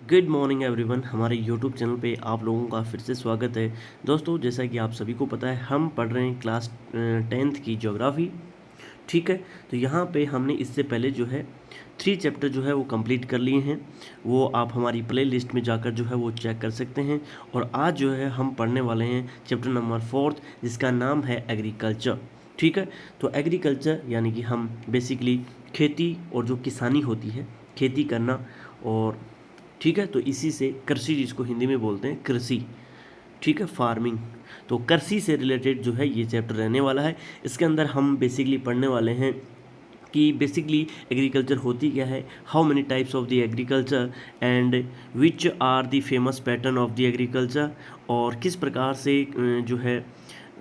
Good morning everyone. हमारे YouTube channel पे आप लोगों का फिर से स्वागत है। दोस्तों, जैसा कि आप सभी को पता है, हम पढ़ रहे हैं क्लास 10th की ज्योग्राफी। ठीक है, तो यहाँ पे हमने इससे पहले जो है 3 चैप्टर जो है वो कंप्लीट कर लिए हैं। वो आप हमारी प्ले लिस्ट में जाकर जो है वो चेक कर सकते हैं। और आज जो है हम पढ़ने वाले हैं चैप्टर नंबर 4, जिसका नाम है एग्रीकल्चर। ठीक है, तो एग्रीकल्चर यानी कि हम बेसिकली खेती और जो किसानी होती है, खेती करना। और ठीक है, तो इसी से कृषि, जिसको हिंदी में बोलते हैं कृषि, ठीक है, फार्मिंग। तो कृषि से रिलेटेड जो है ये चैप्टर रहने वाला है। इसके अंदर हम बेसिकली पढ़ने वाले हैं कि बेसिकली एग्रीकल्चर होती क्या है, how many types of the agriculture and which are the famous pattern of the agriculture, और किस प्रकार से जो है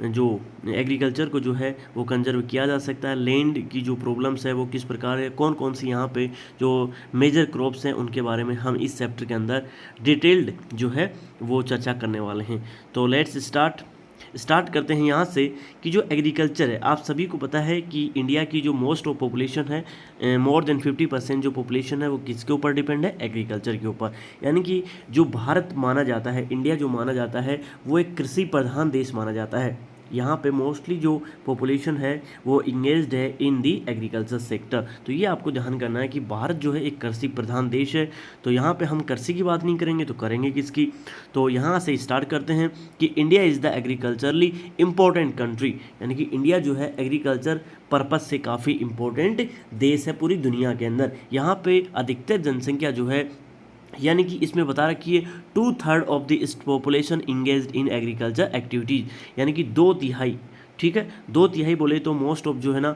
जो एग्रीकल्चर को जो है वो कंजर्व किया जा सकता है। लैंड की जो प्रॉब्लम्स है वो किस प्रकार है, कौन कौन सी यहाँ पे जो मेजर क्रॉप्स हैं उनके बारे में हम इस चैप्टर के अंदर डिटेल्ड जो है वो चर्चा करने वाले हैं। तो लेट्स स्टार्ट करते हैं यहाँ से कि जो एग्रीकल्चर है, आप सभी को पता है कि इंडिया की जो मोस्ट ऑफ पॉपुलेशन है, मोर देन 50% जो पॉपुलेशन है वो किसके ऊपर डिपेंड है, एग्रीकल्चर के ऊपर। यानी कि जो भारत माना जाता है, इंडिया जो माना जाता है, वो एक कृषि प्रधान देश माना जाता है। यहाँ पे मोस्टली जो पॉपुलेशन है वो इंगेज्ड है इन दी एग्रीकल्चर सेक्टर। तो ये आपको ध्यान करना है कि भारत जो है एक कृषि प्रधान देश है। तो यहाँ पे हम कृषि की बात नहीं करेंगे तो करेंगे किसकी। तो यहाँ से स्टार्ट करते हैं कि India is the agriculturally important country, यानी कि इंडिया जो है एग्रीकल्चर पर्पज से काफ़ी इम्पोर्टेंट देश है पूरी दुनिया के अंदर। यहाँ पे अधिकतर जनसंख्या जो है, यानी कि इसमें बता रखी है 2/3 of the population engaged in agriculture activities, यानी कि 2/3। ठीक है, 2/3 बोले तो मोस्ट ऑफ जो है ना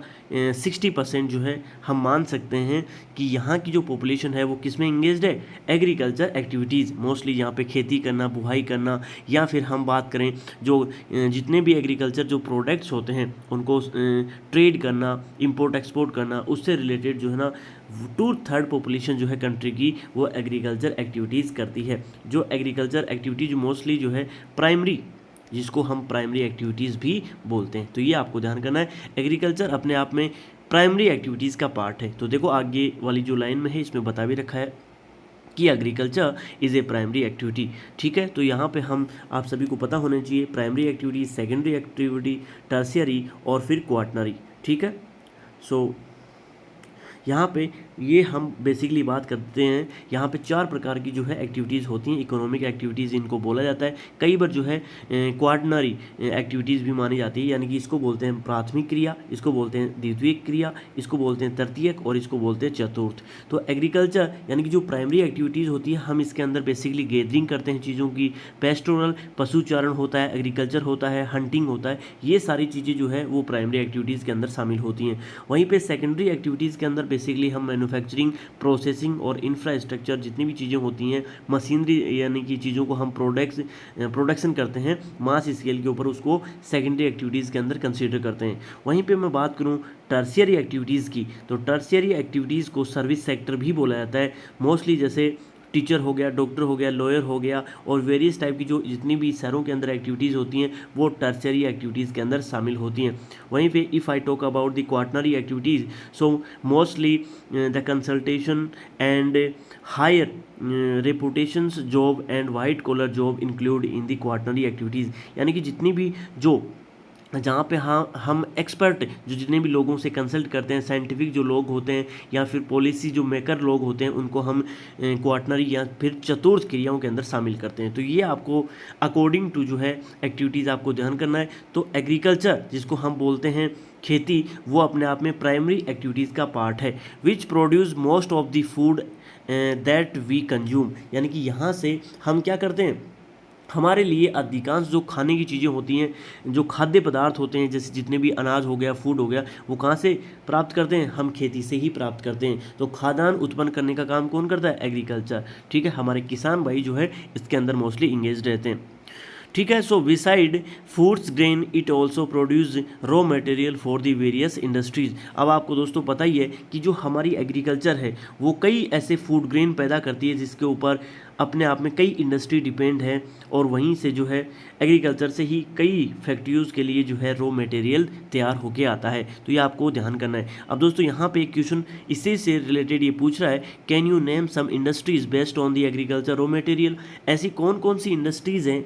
60% जो है हम मान सकते हैं कि यहाँ की जो पॉपुलेशन है वो किस में इंगेज्ड है, एग्रीकल्चर एक्टिविटीज़। मोस्टली यहाँ पे खेती करना, बुआई करना, या फिर हम बात करें जो जितने भी एग्रीकल्चर जो प्रोडक्ट्स होते हैं उनको ट्रेड करना, इंपोर्ट एक्सपोर्ट करना, उससे रिलेटेड जो है ना 2/3 पॉपुलेशन जो है कंट्री की वो एग्रीकल्चर एक्टिविटीज़ करती है। जो एग्रीकल्चर एक्टिविटीज मोस्टली जो है प्राइमरी, जिसको हम प्राइमरी एक्टिविटीज़ भी बोलते हैं। तो ये आपको ध्यान करना है, एग्रीकल्चर अपने आप में प्राइमरी एक्टिविटीज़ का पार्ट है। तो देखो आगे वाली जो लाइन में है इसमें बता भी रखा है कि agriculture is a primary activity. ठीक है, तो यहाँ पे हम आप सभी को पता होना चाहिए primary activity, secondary activity, tertiary और फिर क्वाटनरी। ठीक है, सो यहाँ पे ये हम बेसिकली बात करते हैं, यहाँ पे 4 प्रकार की जो है एक्टिविटीज़ होती हैं। इकोनॉमिक एक्टिविटीज़ इनको बोला जाता है। कई बार जो है क्वाटनरी एक्टिविटीज़ भी मानी जाती है, यानी कि इसको बोलते हैं प्राथमिक क्रिया, इसको बोलते हैं द्वितीयक क्रिया, इसको बोलते हैं तृतीयक और इसको बोलते हैं चतुर्थ। तो एग्रीकल्चर यानी कि जो प्राइमरी एक्टिविटीज़ होती है, हम इसके अंदर बेसिकली गैदरिंग करते हैं चीज़ों की, पेस्टोरल पशुचारण होता है, एग्रीकल्चर होता है, हंटिंग होता है। ये सारी चीज़ें जो है वो प्राइमरी एक्टिविटीज़ के अंदर शामिल होती हैं। वहीं पे सेकेंडरी एक्टिविटीज़ के अंदर बेसिकली हम मैन्युफैक्चरिंग, प्रोसेसिंग और इंफ्रास्ट्रक्चर जितनी भी चीज़ें होती हैं, मशीनरी यानी कि चीज़ों को हम प्रोडक्शन करते हैं मास स्केल के ऊपर, उसको सेकेंडरी एक्टिविटीज़ के अंदर कंसीडर करते हैं। वहीं पे मैं बात करूं टर्शियरी एक्टिविटीज़ की, तो टर्शियरी एक्टिविटीज़ को सर्विस सेक्टर भी बोला जाता है। मोस्टली जैसे टीचर हो गया, डॉक्टर हो गया, लॉयर हो गया, और वेरियस टाइप की जो जितनी भी शहरों के अंदर एक्टिविटीज़ होती हैं वो टर्शियरी एक्टिविटीज़ के अंदर शामिल होती हैं। वहीं पे if I talk about the quaternary activities, so mostly the consultation and higher reputations job and white collar job include in the quaternary activities, यानी कि जितनी भी जो जहाँ पे हाँ हम एक्सपर्ट जो जितने भी लोगों से कंसल्ट करते हैं, साइंटिफिक जो लोग होते हैं या फिर पॉलिसी जो मेकर लोग होते हैं, उनको हम क्वाटनरी या फिर चतुर्थ क्रियाओं के अंदर शामिल करते हैं। तो ये आपको अकॉर्डिंग टू जो है एक्टिविटीज़ आपको ध्यान करना है। तो एग्रीकल्चर जिसको हम बोलते हैं खेती, वो अपने आप में प्राइमरी एक्टिविटीज़ का पार्ट है, which produce most of the food that we consume, यानी कि यहाँ से हम क्या करते हैं, हमारे लिए अधिकांश जो खाने की चीज़ें होती हैं, जो खाद्य पदार्थ होते हैं, जैसे जितने भी अनाज हो गया, फूड हो गया, वो कहाँ से प्राप्त करते हैं, हम खेती से ही प्राप्त करते हैं। तो खाद्यान्न उत्पन्न करने का काम कौन करता है, एग्रीकल्चर। ठीक है, हमारे किसान भाई जो है इसके अंदर मोस्टली इंगेज रहते हैं। ठीक है। So beside foods grain it also produce raw material for the various industries. अब आपको दोस्तों पता ही है कि जो हमारी एग्रीकल्चर है वो कई ऐसे फूड ग्रेन पैदा करती है जिसके ऊपर अपने आप में कई इंडस्ट्री डिपेंड है, और वहीं से जो है एग्रीकल्चर से ही कई फैक्ट्रियोज़ के लिए जो है रॉ मटेरियल तैयार होके आता है। तो ये आपको ध्यान करना है। अब दोस्तों यहाँ पे एक क्वेश्चन इसी से रिलेटेड ये पूछ रहा है, can you name some industries based on the agriculture raw material. ऐसी कौन कौन सी इंडस्ट्रीज़ हैं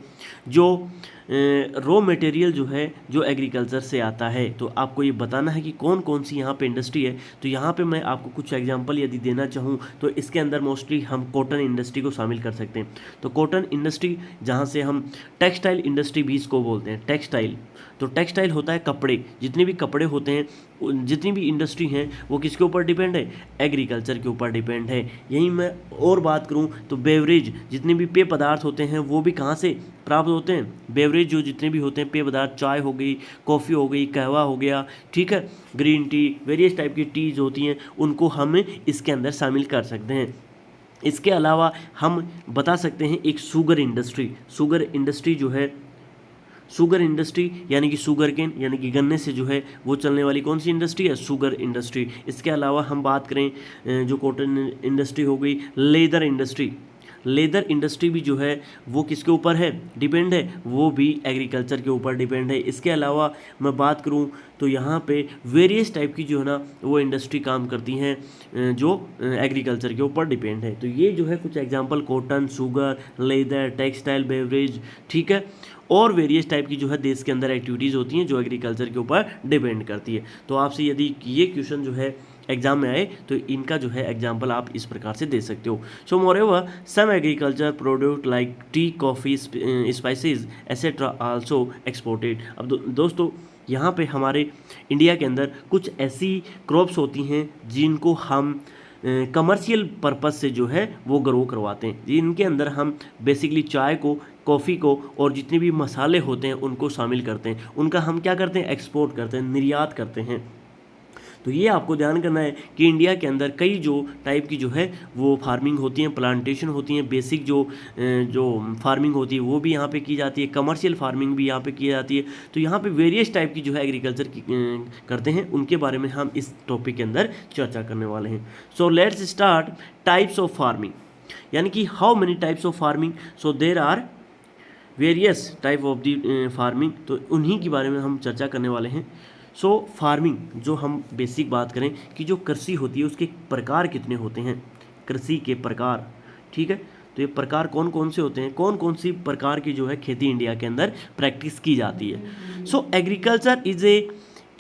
जो रॉ मटेरियल जो है जो एग्रीकल्चर से आता है। तो आपको ये बताना है कि कौन कौन सी यहाँ पे इंडस्ट्री है। तो यहाँ पे मैं आपको कुछ एग्जांपल यदि देना चाहूँ तो इसके अंदर मोस्टली हम कॉटन इंडस्ट्री को शामिल कर सकते हैं। तो कॉटन इंडस्ट्री जहाँ से हम टेक्सटाइल इंडस्ट्री भी इसको बोलते हैं, टेक्सटाइल। तो टेक्सटाइल होता है कपड़े, जितने भी कपड़े होते हैं, जितनी भी इंडस्ट्री हैं वो किसके ऊपर डिपेंड है, एग्रीकल्चर के ऊपर डिपेंड है। यहीं मैं और बात करूं तो बेवरेज, जितने भी पेय पदार्थ होते हैं वो भी कहाँ से प्राप्त होते हैं, बेवरेज जो जितने भी होते हैं पेय पदार्थ, चाय हो गई, कॉफ़ी हो गई, कहवा हो गया, ठीक है, ग्रीन टी, वेरियस टाइप की टीज होती हैं, उनको हम इसके अंदर शामिल कर सकते हैं। इसके अलावा हम बता सकते हैं एक शुगर इंडस्ट्री। शुगर इंडस्ट्री जो है, शुगर इंडस्ट्री यानी कि शुगर केन यानी कि गन्ने से जो है वो चलने वाली कौन सी इंडस्ट्री है, शुगर इंडस्ट्री। इसके अलावा हम बात करें जो कॉटन इंडस्ट्री हो गई, लेदर इंडस्ट्री। लेदर इंडस्ट्री भी जो है वो किसके ऊपर है, डिपेंड है, वो भी एग्रीकल्चर के ऊपर डिपेंड है। इसके अलावा मैं बात करूं तो यहाँ पे वेरियस टाइप की जो है ना वो इंडस्ट्री काम करती हैं जो एग्रीकल्चर के ऊपर डिपेंड है। तो ये जो है कुछ example cotton, sugar, leather, textile, beverage, ठीक है, और वेरियस टाइप की जो है देश के अंदर एक्टिविटीज़ होती हैं जो एग्रीकल्चर के ऊपर डिपेंड करती है। तो आपसे यदि ये क्वेश्चन जो है एग्जाम में आए तो इनका जो है एग्जाम्पल आप इस प्रकार से दे सकते हो। So moreover some agriculture product like tea, coffee, spices etcetera also exported. अब दोस्तों यहाँ पे हमारे इंडिया के अंदर कुछ ऐसी क्रॉप्स होती हैं जिनको हम कमर्शियल पर्पस से जो है वो ग्रो करवाते हैं, जिनके अंदर हम बेसिकली चाय को, कॉफ़ी को और जितने भी मसाले होते हैं उनको शामिल करते हैं, उनका हम क्या करते हैं, एक्सपोर्ट करते हैं, निर्यात करते हैं। तो ये आपको ध्यान करना है कि इंडिया के अंदर कई जो टाइप की जो है वो फार्मिंग होती हैं, प्लांटेशन होती हैं, बेसिक जो फार्मिंग होती है वो भी यहाँ पे की जाती है, कमर्शियल फार्मिंग भी यहाँ पे की जाती है। तो यहाँ पे वेरियस टाइप की जो है एग्रीकल्चर की करते हैं, उनके बारे में हम इस टॉपिक के अंदर चर्चा करने वाले हैं। So let's start types of farming, यानी कि how many types of farming. So there are various type of the farming, तो उन्हीं के बारे में हम चर्चा करने वाले हैं। सो फार्मिंग जो हम बेसिक बात करें कि जो कृषि होती है उसके प्रकार कितने होते हैं, कृषि के प्रकार, ठीक है। तो ये प्रकार कौन कौन से होते हैं, कौन कौन सी प्रकार की जो है खेती इंडिया के अंदर प्रैक्टिस की जाती है। So agriculture is a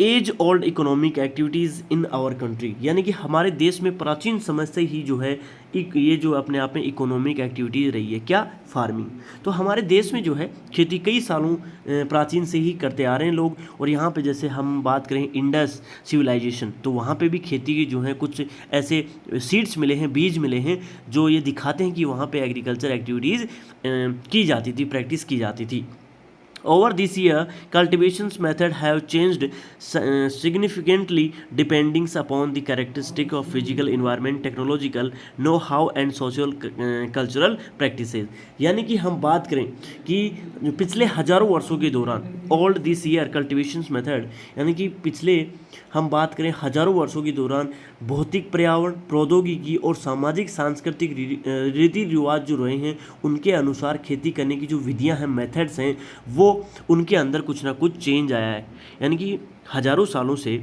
age old economic activities in our country, यानी कि हमारे देश में प्राचीन समय से ही जो है ये जो अपने आप में इकोनॉमिक एक्टिविटीज़ रही है, क्या, फार्मिंग। तो हमारे देश में जो है खेती कई सालों प्राचीन से ही करते आ रहे हैं लोग। और यहाँ पे जैसे हम बात करें इंडस सिविलाइजेशन, तो वहाँ पे भी खेती की जो है कुछ ऐसे सीड्स मिले हैं, बीज मिले हैं जो ये दिखाते हैं कि वहाँ पे एग्रीकल्चर एक्टिविटीज़ की जाती थी, प्रैक्टिस की जाती थी। Over this year, cultivations method have changed significantly depending upon the characteristic of physical environment, technological know-how and social cultural practices। यानी कि हम बात करें कि पिछले हजारों वर्षों के दौरान, ओल्ड दिस ईयर कल्टिवेशंस मेथड, यानी कि पिछले हम बात करें हजारों वर्षों के दौरान भौतिक, पर्यावरण, प्रौद्योगिकी और सामाजिक सांस्कृतिक रीति रिवाज जो रहे हैं उनके अनुसार खेती करने की जो विधियां हैं, मेथड्स हैं, वो उनके अंदर कुछ ना कुछ चेंज आया है। यानी कि हजारों सालों से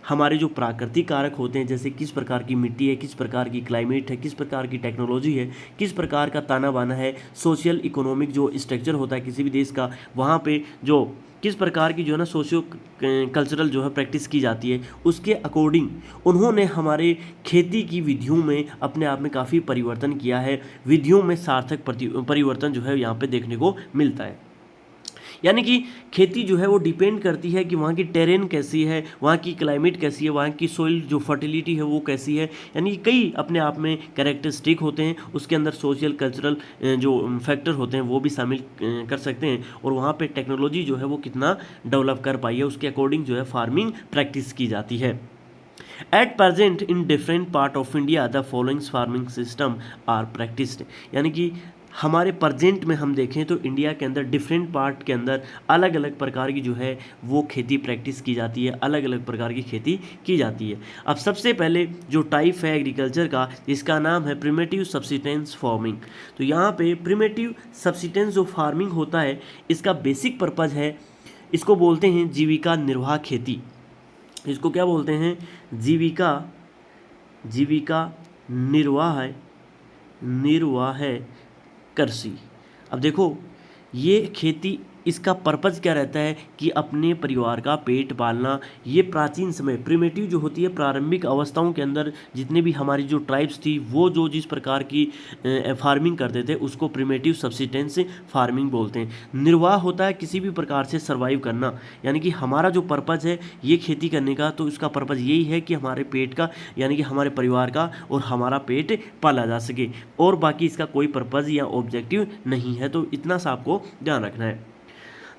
हमारे जो प्राकृतिक कारक होते हैं, जैसे किस प्रकार की मिट्टी है, किस प्रकार की क्लाइमेट है, किस प्रकार की टेक्नोलॉजी है, किस प्रकार का ताना बाना है, सोशल इकोनॉमिक जो स्ट्रक्चर होता है किसी भी देश का, वहाँ पे जो किस प्रकार की जो है ना सोशियो कल्चरल जो है प्रैक्टिस की जाती है, उसके अकॉर्डिंग उन्होंने हमारे खेती की विधियों में अपने आप में काफ़ी परिवर्तन किया है। विधियों में सार्थक परिवर्तन जो है यहाँ पे देखने को मिलता है। यानी कि खेती जो है वो डिपेंड करती है कि वहाँ की टेरेन कैसी है, वहाँ की क्लाइमेट कैसी है, वहाँ की सोइल जो फर्टिलिटी है वो कैसी है। यानी कि कई अपने आप में कैरेक्टरिस्टिक होते हैं, उसके अंदर सोशल कल्चरल जो फैक्टर होते हैं वो भी शामिल कर सकते हैं। और वहाँ पे टेक्नोलॉजी जो है वो कितना डेवलप कर पाई है, उसके अकॉर्डिंग जो है फार्मिंग प्रैक्टिस की जाती है। At present in different part of India the following farming system are practiced। यानी कि हमारे प्रेजेंट में हम देखें तो इंडिया के अंदर डिफरेंट पार्ट के अंदर अलग अलग प्रकार की जो है वो खेती प्रैक्टिस की जाती है, अलग अलग प्रकार की खेती की जाती है। अब सबसे पहले जो टाइप है एग्रीकल्चर का, इसका नाम है प्रिमिटिव सब्सिस्टेंस फार्मिंग। तो यहाँ पे प्रिमिटिव सब्सिस्टेंस जो फार्मिंग होता है, इसका बेसिक पर्पज़ है, इसको बोलते हैं जीविका निर्वाह खेती। इसको क्या बोलते हैं? जीविका निर्वाह कृषि। अब देखो, ये खेती, इसका पर्पज़ क्या रहता है कि अपने परिवार का पेट पालना। ये प्राचीन समय, प्रिमिटिव जो होती है, प्रारंभिक अवस्थाओं के अंदर जितने भी हमारी जो ट्राइब्स थी, वो जो जिस प्रकार की फार्मिंग करते थे उसको प्रिमिटिव सब्सिस्टेंस फार्मिंग बोलते हैं। निर्वाह होता है किसी भी प्रकार से सर्वाइव करना, यानी कि हमारा जो पर्पज़ है ये खेती करने का, तो इसका पर्पज़ यही है कि हमारे पेट का, यानी कि हमारे परिवार का और हमारा पेट पाला जा सके, और बाकी इसका कोई पर्पज़ या ऑब्जेक्टिव नहीं है। तो इतना सा आपको ध्यान रखना है।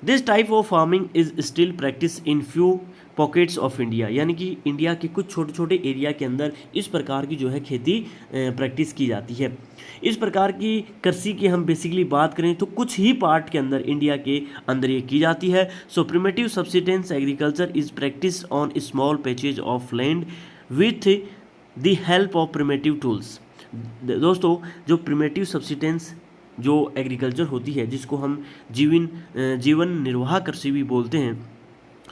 This type of farming is still practice in few pockets of India, यानी कि इंडिया के कुछ छोटे छोटे एरिया के अंदर इस प्रकार की जो है खेती प्रैक्टिस की जाती है। इस प्रकार की कृषि की हम बेसिकली बात करें तो कुछ ही पार्ट के अंदर इंडिया के अंदर ये की जाती है। So primitive subsistence agriculture is practice on small patches of land with the help of primitive tools. दोस्तों, जो प्रिमिटिव सब्सिस्टेंस जो एग्रीकल्चर होती है, जिसको हम जीवन निर्वाह कृषि भी बोलते हैं,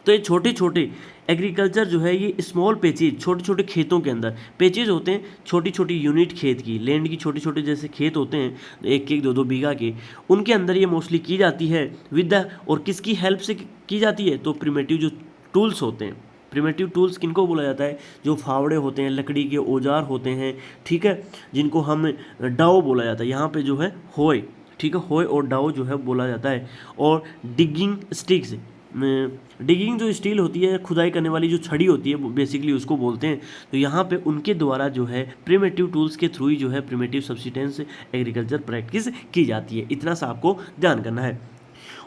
तो ये छोटे छोटे एग्रीकल्चर जो है ये स्मॉल पेचेज, छोटे छोटे खेतों के अंदर, पेचेज होते हैं छोटी छोटी यूनिट खेत की, लैंड की छोटे छोटे जैसे खेत होते हैं 1-1, 2-2 बीघा के, उनके अंदर ये मोस्टली की जाती है विद द, और किसकी हेल्प से की जाती है? तो प्रिमिटिव जो टूल्स होते हैं। प्रिमिटिव टूल्स किनको बोला जाता है? जो फावड़े होते हैं, लकड़ी के औजार होते हैं, ठीक है, जिनको हम डाव बोला जाता है। यहाँ पे जो है होय, ठीक है, होय और डाव जो है बोला जाता है। और डिगिंग स्टिक्स, डिगिंग जो स्टील होती है, खुदाई करने वाली जो छड़ी होती है, बेसिकली उसको बोलते हैं। तो यहाँ पे उनके द्वारा जो है प्रिमिटिव टूल्स के थ्रू ही जो है प्रिमिटिव सब्सिस्टेंस एग्रीकल्चर प्रैक्टिस की जाती है। इतना सा आपको ध्यान करना है।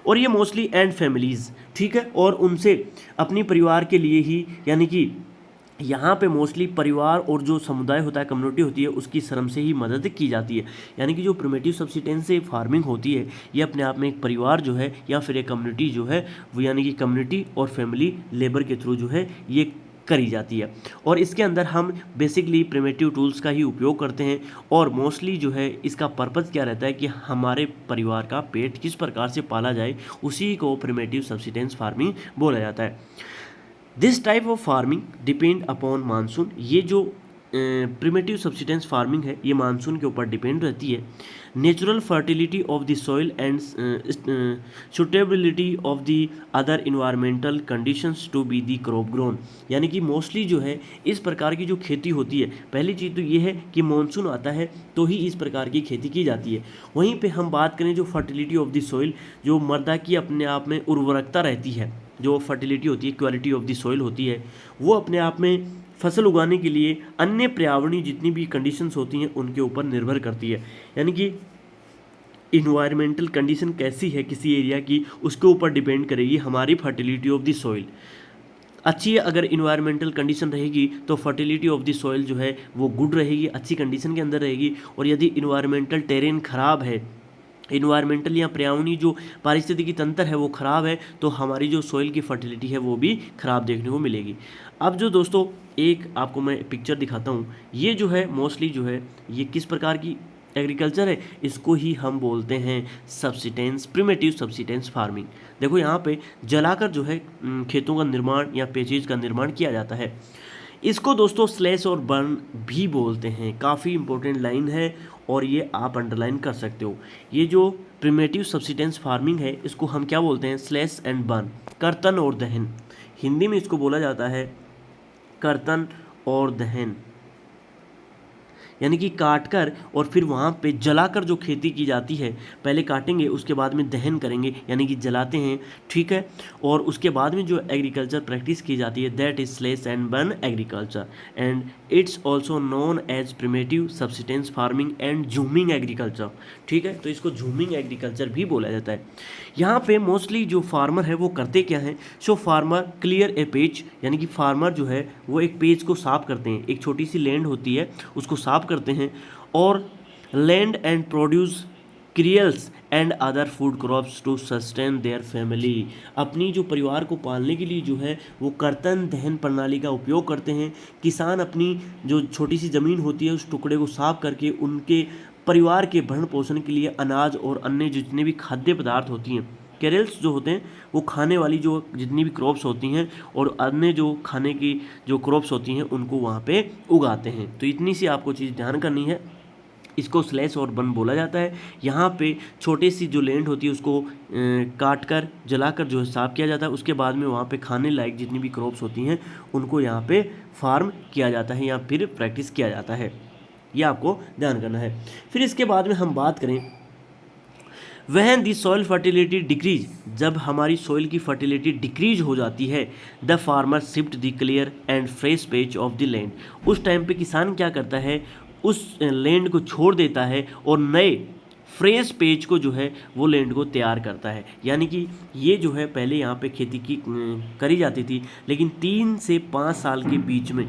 और ये मोस्टली एंड फैमिलीज़, ठीक है, और उनसे अपनी परिवार के लिए ही, यानी कि यहाँ पे मोस्टली परिवार और जो समुदाय होता है, कम्युनिटी होती है, उसकी श्रम से ही मदद की जाती है। यानी कि जो प्रिमिटिव सब्सिस्टेंस से फार्मिंग होती है, ये अपने आप में एक परिवार जो है या फिर एक कम्युनिटी जो है वो, यानी कि कम्युनिटी और फैमिली लेबर के थ्रू जो है ये करी जाती है। और इसके अंदर हम बेसिकली प्रिमिटिव टूल्स का ही उपयोग करते हैं, और मोस्टली जो है इसका पर्पज़ क्या रहता है कि हमारे परिवार का पेट किस प्रकार से पाला जाए, उसी को प्रिमिटिव सब्सिस्टेंस फार्मिंग बोला जाता है। This type of farming depend upon monsoon. ये जो प्रिमिटिव सब्सिस्टेंस फार्मिंग है, ये मानसून के ऊपर डिपेंड रहती है। Natural fertility of the soil and suitability of the other environmental conditions to be the crop grown. यानी कि मोस्टली जो है इस प्रकार की जो खेती होती है, पहली चीज़ तो ये है कि मानसून आता है तो ही इस प्रकार की खेती की जाती है। वहीं पे हम बात करें जो फर्टिलिटी ऑफ द सॉइल, जो मृदा की अपने आप में उर्वरकता रहती है, जो फर्टिलिटी होती है, क्वालिटी ऑफ द सॉइल होती है, वो अपने आप में फसल उगाने के लिए अन्य पर्यावरणीय जितनी भी कंडीशंस होती हैं उनके ऊपर निर्भर करती है। यानी कि इन्वायरमेंटल कंडीशन कैसी है किसी एरिया की, उसके ऊपर डिपेंड करेगी हमारी फर्टिलिटी ऑफ द सॉइल। अच्छी अगर इन्वायरमेंटल कंडीशन रहेगी तो फर्टिलिटी ऑफ द सॉइल जो है वो गुड रहेगी, अच्छी कंडीशन के अंदर रहेगी। और यदि इन्वायरमेंटल टेरेन खराब है, इन्वायरमेंटल या पर्यावरणीय जो पारिस्थितिकी तंत्र है वो ख़राब है, तो हमारी जो सॉइल की फर्टिलिटी है वो भी ख़राब देखने को मिलेगी। अब जो दोस्तों एक आपको मैं पिक्चर दिखाता हूँ, ये जो है मोस्टली जो है ये किस प्रकार की एग्रीकल्चर है, इसको ही हम बोलते हैं सब्सिस्टेंस, प्रिमिटिव सब्सिस्टेंस फार्मिंग। देखो यहाँ पे जलाकर जो है खेतों का निर्माण या पेचेज का निर्माण किया जाता है। इसको दोस्तों स्लैश और बर्न भी बोलते हैं। काफ़ी इंपॉर्टेंट लाइन है और ये आप अंडरलाइन कर सकते हो। ये जो प्रिमिटिव सब्सिस्टेंस फार्मिंग है, इसको हम क्या बोलते हैं? स्लैश एंड बर्न, कर्तन और दहन। हिंदी में इसको बोला जाता है कर्तन और दहन, यानी कि काटकर और फिर वहाँ पे जलाकर जो खेती की जाती है, पहले काटेंगे उसके बाद में दहन करेंगे, यानी कि जलाते हैं, ठीक है, और उसके बाद में जो एग्रीकल्चर प्रैक्टिस की जाती है that is slash and burn agriculture, and it's also known as primitive subsistence farming and jhuming agriculture. ठीक है, तो इसको झूमिंग एग्रीकल्चर भी बोला जाता है। यहाँ पे मोस्टली जो फार्मर है वो करते क्या हैं? सो फार्मर क्लियर ए पेज, यानी कि फार्मर जो है वो एक पेज को साफ करते हैं, एक छोटी सी लैंड होती है उसको साफ करते हैं, और land and produce cereals and other food crops to sustain their family. अपनी जो परिवार को पालने के लिए जो है वो कर्तन दहन प्रणाली का उपयोग करते हैं। किसान अपनी जो छोटी सी ज़मीन होती है उस टुकड़े को साफ करके उनके परिवार के भरण पोषण के लिए अनाज और अन्य जितने भी खाद्य पदार्थ होती हैं, कैरल्स जो होते हैं वो खाने वाली जो जितनी भी क्रॉप्स होती हैं और अन्य जो खाने की जो क्रॉप्स होती हैं उनको वहाँ पे उगाते हैं। तो इतनी सी आपको चीज़ ध्यान करनी है। इसको स्लैश और बर्न बोला जाता है। यहाँ पे छोटी सी जो लैंड होती है उसको काट कर जलाकर जो है साफ किया जाता है। उसके बाद में वहाँ पे खाने लायक जितनी भी क्रॉप्स होती हैं उनको यहाँ पे फार्म किया जाता है या फिर प्रैक्टिस किया जाता है। ये आपको ध्यान करना है। फिर इसके बाद में हम बात करें वहन दी सॉइल फर्टिलिटी डिक्रीज, जब हमारी सॉइल की फर्टिलिटी डिक्रीज हो जाती है, the farmer shift the clear and fresh page of the land. उस टाइम पे किसान क्या करता है, उस लैंड को छोड़ देता है और नए फ्रेश पेज को जो है वो लैंड को तैयार करता है। यानी कि ये जो है पहले यहाँ पे खेती की करी जाती थी, लेकिन 3 से 5 साल के बीच में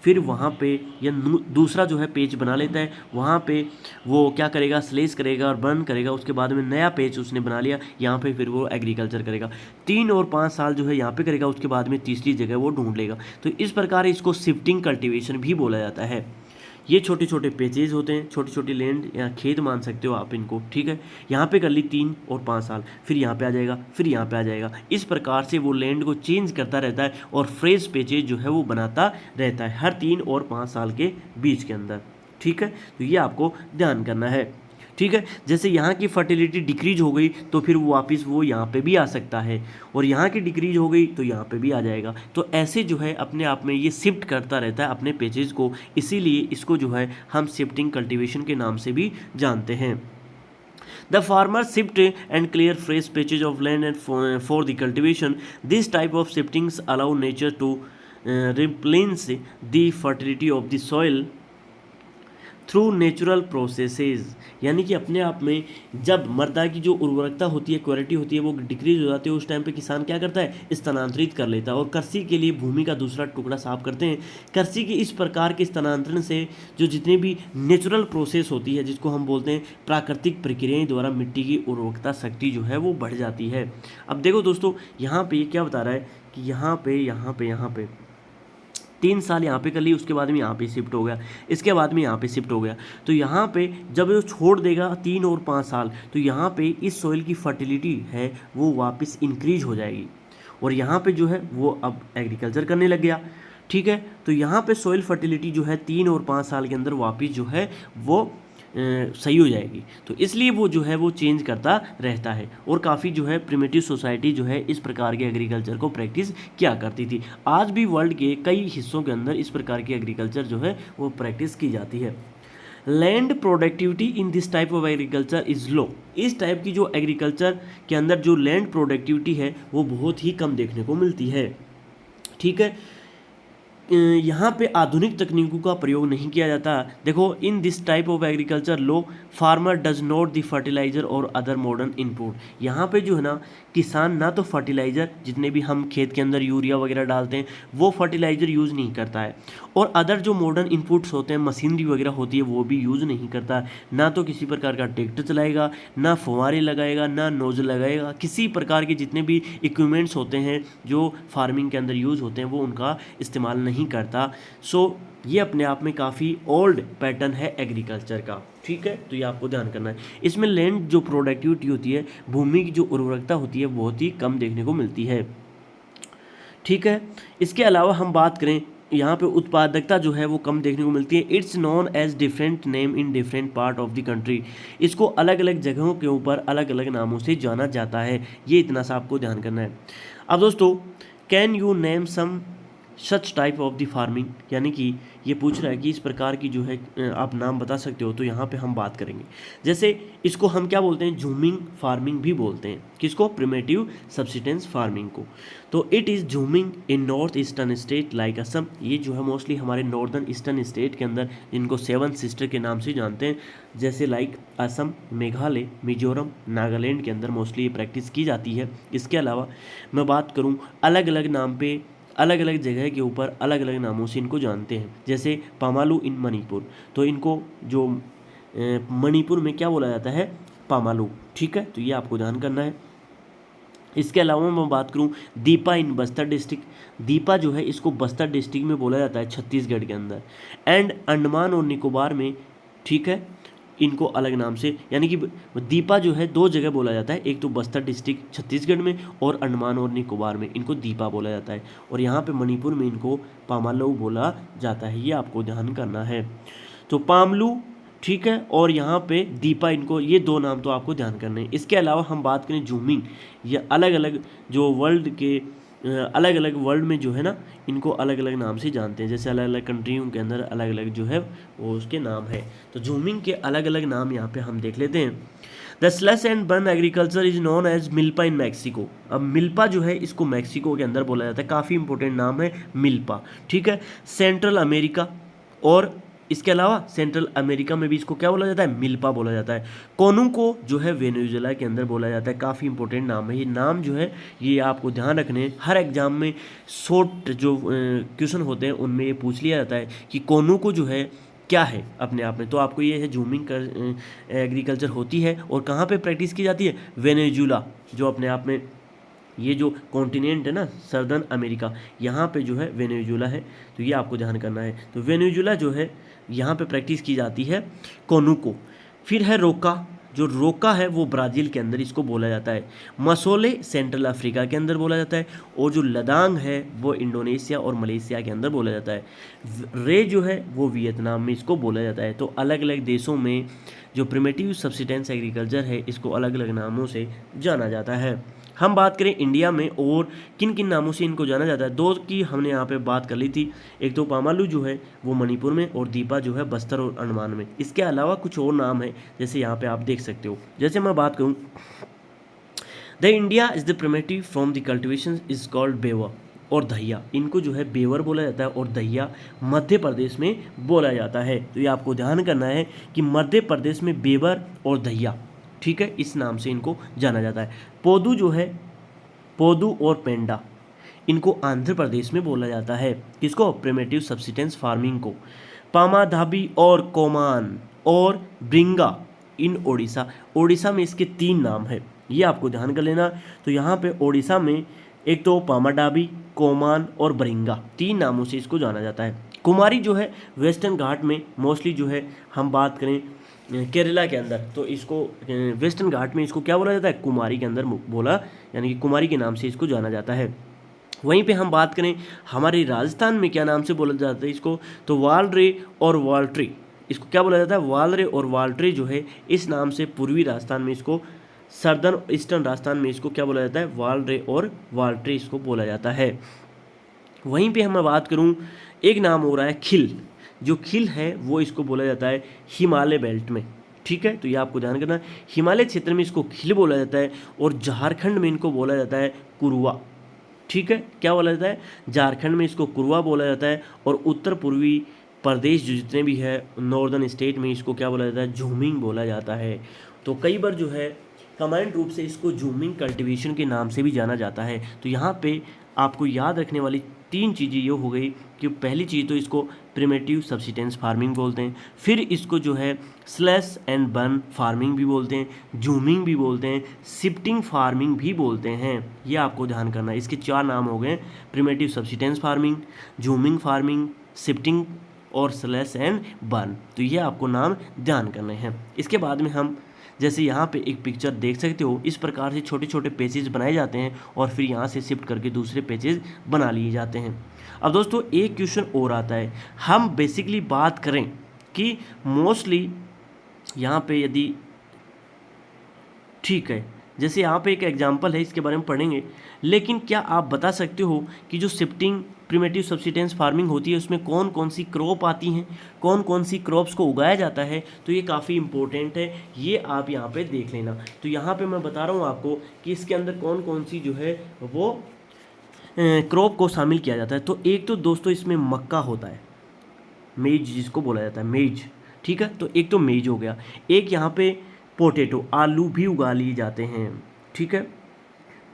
फिर वहाँ पे या दूसरा जो है पेज बना लेता है। वहाँ पे वो क्या करेगा, स्लेस करेगा और बर्न करेगा। उसके बाद में नया पेज उसने बना लिया, यहाँ पे फिर वो एग्रीकल्चर करेगा। 3 और 5 साल जो है यहाँ पे करेगा, उसके बाद में तीसरी जगह वो ढूंढ लेगा। तो इस प्रकार इसको शिफ्टिंग कल्टीवेशन भी बोला जाता है। ये छोटे छोटे पेजेज होते हैं, छोटी छोटी लैंड या खेत मान सकते हो आप इनको, ठीक है। यहाँ पे कर ली 3 और 5 साल, फिर यहाँ पे आ जाएगा, फिर यहाँ पे आ जाएगा। इस प्रकार से वो लैंड को चेंज करता रहता है और फ्रेश पेजेज जो है वो बनाता रहता है हर 3 और 5 साल के बीच के अंदर, ठीक है। तो ये आपको ध्यान करना है, ठीक है। जैसे यहाँ की फर्टिलिटी डिक्रीज हो गई तो फिर वो वापस वो यहाँ पे भी आ सकता है, और यहाँ की डिक्रीज हो गई तो यहाँ पे भी आ जाएगा। तो ऐसे जो है अपने आप में ये शिफ्ट करता रहता है अपने पेजेस को, इसीलिए इसको जो है हम शिफ्टिंग कल्टीवेशन के नाम से भी जानते हैं। The farmer shift and clear fresh patches of land and for the cultivation. This type of shiftings allow nature to replenish the fertility of the soil through natural processes. यानी कि अपने आप में जब मृदा की जो उर्वरकता होती है, क्वालिटी होती है, वो डिक्रीज हो जाती है, उस टाइम पे किसान क्या करता है, स्थानांतरित कर लेता है और कृषि के लिए भूमि का दूसरा टुकड़ा साफ करते हैं। कृषि के इस प्रकार के स्थानांतरण से जो जितनी भी नेचुरल प्रोसेस होती है, जिसको हम बोलते हैं प्राकृतिक प्रक्रियाएं द्वारा मिट्टी की उर्वरकता शक्ति जो है वो बढ़ जाती है। अब देखो दोस्तों, यहाँ पे क्या बता रहा है कि यहाँ पे 3 साल यहाँ पे कर ली, उसके बाद में यहाँ पे शिफ्ट हो गया, इसके बाद में यहाँ पे शिफ्ट हो गया। तो यहाँ पे जब वो छोड़ देगा 3 और 5 साल, तो यहाँ पे इस सॉइल की फर्टिलिटी है वो वापस इंक्रीज हो जाएगी, और यहाँ पे जो है वो अब एग्रीकल्चर करने लग गया, ठीक है। तो यहाँ पे सॉइल फर्टिलिटी जो है 3 और 5 साल के अंदर वापस जो है वो सही हो जाएगी। तो इसलिए वो जो है वो चेंज करता रहता है, और काफ़ी जो है प्रिमिटिव सोसाइटी जो है इस प्रकार के एग्रीकल्चर को प्रैक्टिस किया करती थी। आज भी वर्ल्ड के कई हिस्सों के अंदर इस प्रकार की एग्रीकल्चर जो है वो प्रैक्टिस की जाती है। Land productivity in this type of agriculture is low. इस टाइप की जो एग्रीकल्चर के अंदर जो लैंड प्रोडक्टिविटी है वो बहुत ही कम देखने को मिलती है, ठीक है। यहाँ पे आधुनिक तकनीकों का प्रयोग नहीं किया जाता। देखो, in this type of agriculture low farmer does not the fertiliser और अदर मॉडर्न इनपुट। यहाँ पे जो है ना, किसान ना तो फर्टिलाइज़र जितने भी हम खेत के अंदर यूरिया वगैरह डालते हैं वो फर्टिलाइज़र यूज़ नहीं करता है, और अदर जो मॉडर्न इनपुट्स होते हैं, मशीनरी वगैरह होती है, वो भी यूज़ नहीं करता। ना तो किसी प्रकार का ट्रैक्टर चलाएगा, ना फुहारे लगाएगा, ना नोजल लगाएगा। किसी प्रकार के जितने भी इक्विपमेंट्स होते हैं जो फार्मिंग के अंदर यूज़ होते हैं वो उनका इस्तेमाल नहीं करता। सो ये अपने आप में काफ़ी ओल्ड पैटर्न है एग्रीकल्चर का, ठीक है। तो ये आपको ध्यान करना है। इसमें लैंड जो प्रोडक्टिविटी होती है, भूमि की जो उर्वरकता होती है, बहुत ही कम देखने को मिलती है, ठीक है। इसके अलावा हम बात करें, यहाँ पे उत्पादकता जो है वो कम देखने को मिलती है। It's known as different name in different part of the country. इसको अलग अलग जगहों के ऊपर अलग अलग नामों से जाना जाता है। ये इतना सा आपको ध्यान करना है। अब दोस्तों, can you name some such type of the farming, यानी कि ये पूछ रहा है कि इस प्रकार की जो है आप नाम बता सकते हो। तो यहाँ पे हम बात करेंगे, जैसे इसको हम क्या बोलते हैं, झूमिंग फार्मिंग भी बोलते हैं। किसको? प्रिमिटिव सब्सिस्टेंस फार्मिंग को। तो it is jhuming in north eastern state like Assam. ये जो है मोस्टली हमारे नॉर्दर्न ईस्टर्न स्टेट के अंदर, इनको 7 सिस्टर के नाम से जानते हैं, जैसे लाइक असम, मेघालय, मिजोरम, नागालैंड के अंदर मोस्टली ये प्रैक्टिस की जाती है। इसके अलावा मैं बात करूँ, अलग अलग नाम पे अलग अलग जगह के ऊपर अलग अलग नामों से इनको जानते हैं। जैसे पामालू इन मणिपुर, तो इनको जो मणिपुर में क्या बोला जाता है, पामालू। ठीक है, तो ये आपको ध्यान करना है। इसके अलावा मैं बात करूं दीपा इन बस्तर डिस्ट्रिक्ट, दीपा जो है इसको बस्तर डिस्ट्रिक्ट में बोला जाता है छत्तीसगढ़ के अंदर। एंड अंडमान और निकोबार में, ठीक है, इनको अलग नाम से, यानी कि दीपा जो है दो जगह बोला जाता है, एक तो बस्तर डिस्ट्रिक्ट छत्तीसगढ़ में और अंडमान और निकोबार में इनको दीपा बोला जाता है, और यहाँ पे मणिपुर में इनको पामालू बोला जाता है। ये आपको ध्यान करना है। तो पामलू, ठीक है, और यहाँ पे दीपा, इनको ये दो नाम तो आपको ध्यान करने हैं। इसके अलावा हम बात करें जूमिंग, ये अलग अलग जो वर्ल्ड के अलग अलग वर्ल्ड में जो है ना, इनको अलग अलग नाम से जानते हैं, जैसे अलग अलग कंट्रियों के अंदर अलग अलग जो है वो उसके नाम है। तो जूमिंग के अलग अलग नाम यहाँ पे हम देख लेते हैं। The slash and burn agriculture is known as milpa in Mexico. अब मिल्पा जो है इसको मैक्सिको के अंदर बोला जाता है, काफ़ी इंपॉर्टेंट नाम है मिल्पा। ठीक है, सेंट्रल अमेरिका और इसके अलावा सेंट्रल अमेरिका में भी इसको क्या बोला जाता है, मिल्पा बोला जाता है। कोनुको जो है वेनेजुएला के अंदर बोला जाता है, काफ़ी इंपॉर्टेंट नाम है। ये नाम जो है ये आपको ध्यान रखने हैं, हर एग्जाम में शॉर्ट जो क्वेश्चन होते हैं उनमें ये पूछ लिया जाता है कि कोनुको जो है क्या है अपने आप में। तो आपको ये है जूमिंग कर एग्रीकल्चर होती है और कहाँ पे प्रैक्टिस की जाती है, वेनेजुएला, जो अपने आप में ये जो कॉन्टिनेंट है ना सर्दर्न अमेरिका, यहाँ पे जो है वेनेजुएला है। तो ये आपको ध्यान करना है। तो वेनेजुएला जो है यहाँ पे प्रैक्टिस की जाती है कोनुको। फिर है रोका, जो रोका है वो ब्राज़ील के अंदर इसको बोला जाता है। मसोले सेंट्रल अफ्रीका के अंदर बोला जाता है, और जो लदांग है वो इंडोनेशिया और मलेशिया के अंदर बोला जाता है। रे जो है वो वियतनाम में इसको बोला जाता है। तो अलग अलग देशों में जो प्रिमिटिव सब्सिस्टेंस एग्रीकल्चर है इसको अलग अलग नामों से जाना जाता है। हम बात करें इंडिया में और किन किन नामों से इनको जाना जाता है, दो की हमने यहाँ पे बात कर ली थी। एक तो पामालू जो है वो मणिपुर में, और दीपा जो है बस्तर और अंडमान में। इसके अलावा कुछ और नाम है, जैसे यहाँ पे आप देख सकते हो। जैसे मैं बात करूँ, the India is the primitive from the cultivation is called bewar और दहिया, इनको जो है बेवर बोला जाता है और दहिया मध्य प्रदेश में बोला जाता है। तो ये आपको ध्यान करना है कि मध्य प्रदेश में बेवर और दहिया, ठीक है, इस नाम से इनको जाना जाता है। पोदू जो है, पोदू और पेंडा, इनको आंध्र प्रदेश में बोला जाता है। किसको, प्रिमिटिव सब्सिस्टेंस फार्मिंग को। पामाधाबी और कोमान और ब्रिंगा इन ओडिशा, ओडिशा में इसके तीन नाम है, ये आपको ध्यान कर लेना। तो यहाँ पे ओडिशा में एक तो पामाडाबी, कोमान और ब्रिंगा, तीन नामों से इसको जाना जाता है। कुमारी जो है वेस्टर्न घाट में मोस्टली जो है, हम बात करें केरला के अंदर, तो इसको वेस्टर्न घाट में इसको क्या बोला जाता है, कुमारी के अंदर बोला, यानी कि कुमारी के नाम से इसको जाना जाता है। वहीं पे हम बात करें हमारे राजस्थान में क्या नाम से बोला जाता है इसको, तो वालरे और वाल्ट्री, इसको क्या बोला जाता है, वालरे और वाल्ट्री जो है इस नाम से पूर्वी राजस्थान में इसको, सर्दर्न ईस्टर्न राजस्थान में इसको क्या बोला जाता है, वालरे और वाल्ट्री इसको बोला जाता है। वहीं पे हम बात करूं, एक नाम हो रहा है खिल, जो खिल है वो इसको बोला जाता है हिमालय बेल्ट में। ठीक है, तो ये आपको ध्यान करना है, हिमालय क्षेत्र में इसको खिल बोला जाता है, और झारखंड में इनको बोला जाता है कुरुआ। ठीक है, क्या बोला जाता है, झारखंड में इसको कुरुआ बोला जाता है, और उत्तर पूर्वी प्रदेश जो जितने भी है नॉर्दर्न स्टेट में इसको क्या बोला जाता है, झूमिंग बोला जाता है। तो कई बार जो है कमांड रूप से इसको झूमिंग कल्टीवेशन के नाम से भी जाना जाता है। तो यहाँ पे आपको याद रखने वाली तीन चीज़ें ये हो गई कि पहली चीज़ तो इसको प्रिमिटिव सब्सिस्टेंस फार्मिंग बोलते हैं, फिर इसको जो है स्लैश एंड बर्न फार्मिंग भी बोलते हैं, जूमिंग भी बोलते हैं, शिफ्टिंग फार्मिंग भी बोलते हैं। ये आपको ध्यान करना है, इसके चार नाम हो गए, primitive subsistence farming, zooming farming, shifting और स्लैश एंड बर्न। तो ये आपको नाम ध्यान करने हैं। इसके बाद में हम जैसे यहाँ पे एक पिक्चर देख सकते हो, इस प्रकार से छोटे छोटे पेजेस बनाए जाते हैं और फिर यहाँ से शिफ्ट करके दूसरे पेजेस बना लिए जाते हैं। अब दोस्तों एक क्वेश्चन और आता है, हम बेसिकली बात करें कि मोस्टली यहाँ पे यदि, ठीक है, जैसे यहाँ पे एक एग्जांपल है, इसके बारे में पढ़ेंगे, लेकिन क्या आप बता सकते हो कि जो शिफ्टिंग प्रिमिटिव सब्सिस्टेंस फार्मिंग होती है उसमें कौन कौन सी क्रॉप आती हैं, कौन कौन सी क्रॉप्स को उगाया जाता है। तो ये काफ़ी इंपॉर्टेंट है, ये आप यहाँ पे देख लेना। तो यहाँ पे मैं बता रहा हूँ आपको कि इसके अंदर कौन कौन सी जो है वो क्रॉप को शामिल किया जाता है। तो एक तो दोस्तों इसमें मक्का होता है, मेज जिसको बोला जाता है, मेज। ठीक है, तो एक तो मेज हो गया, एक यहाँ पे पोटैटो, आलू भी उगा लिए जाते हैं। ठीक है,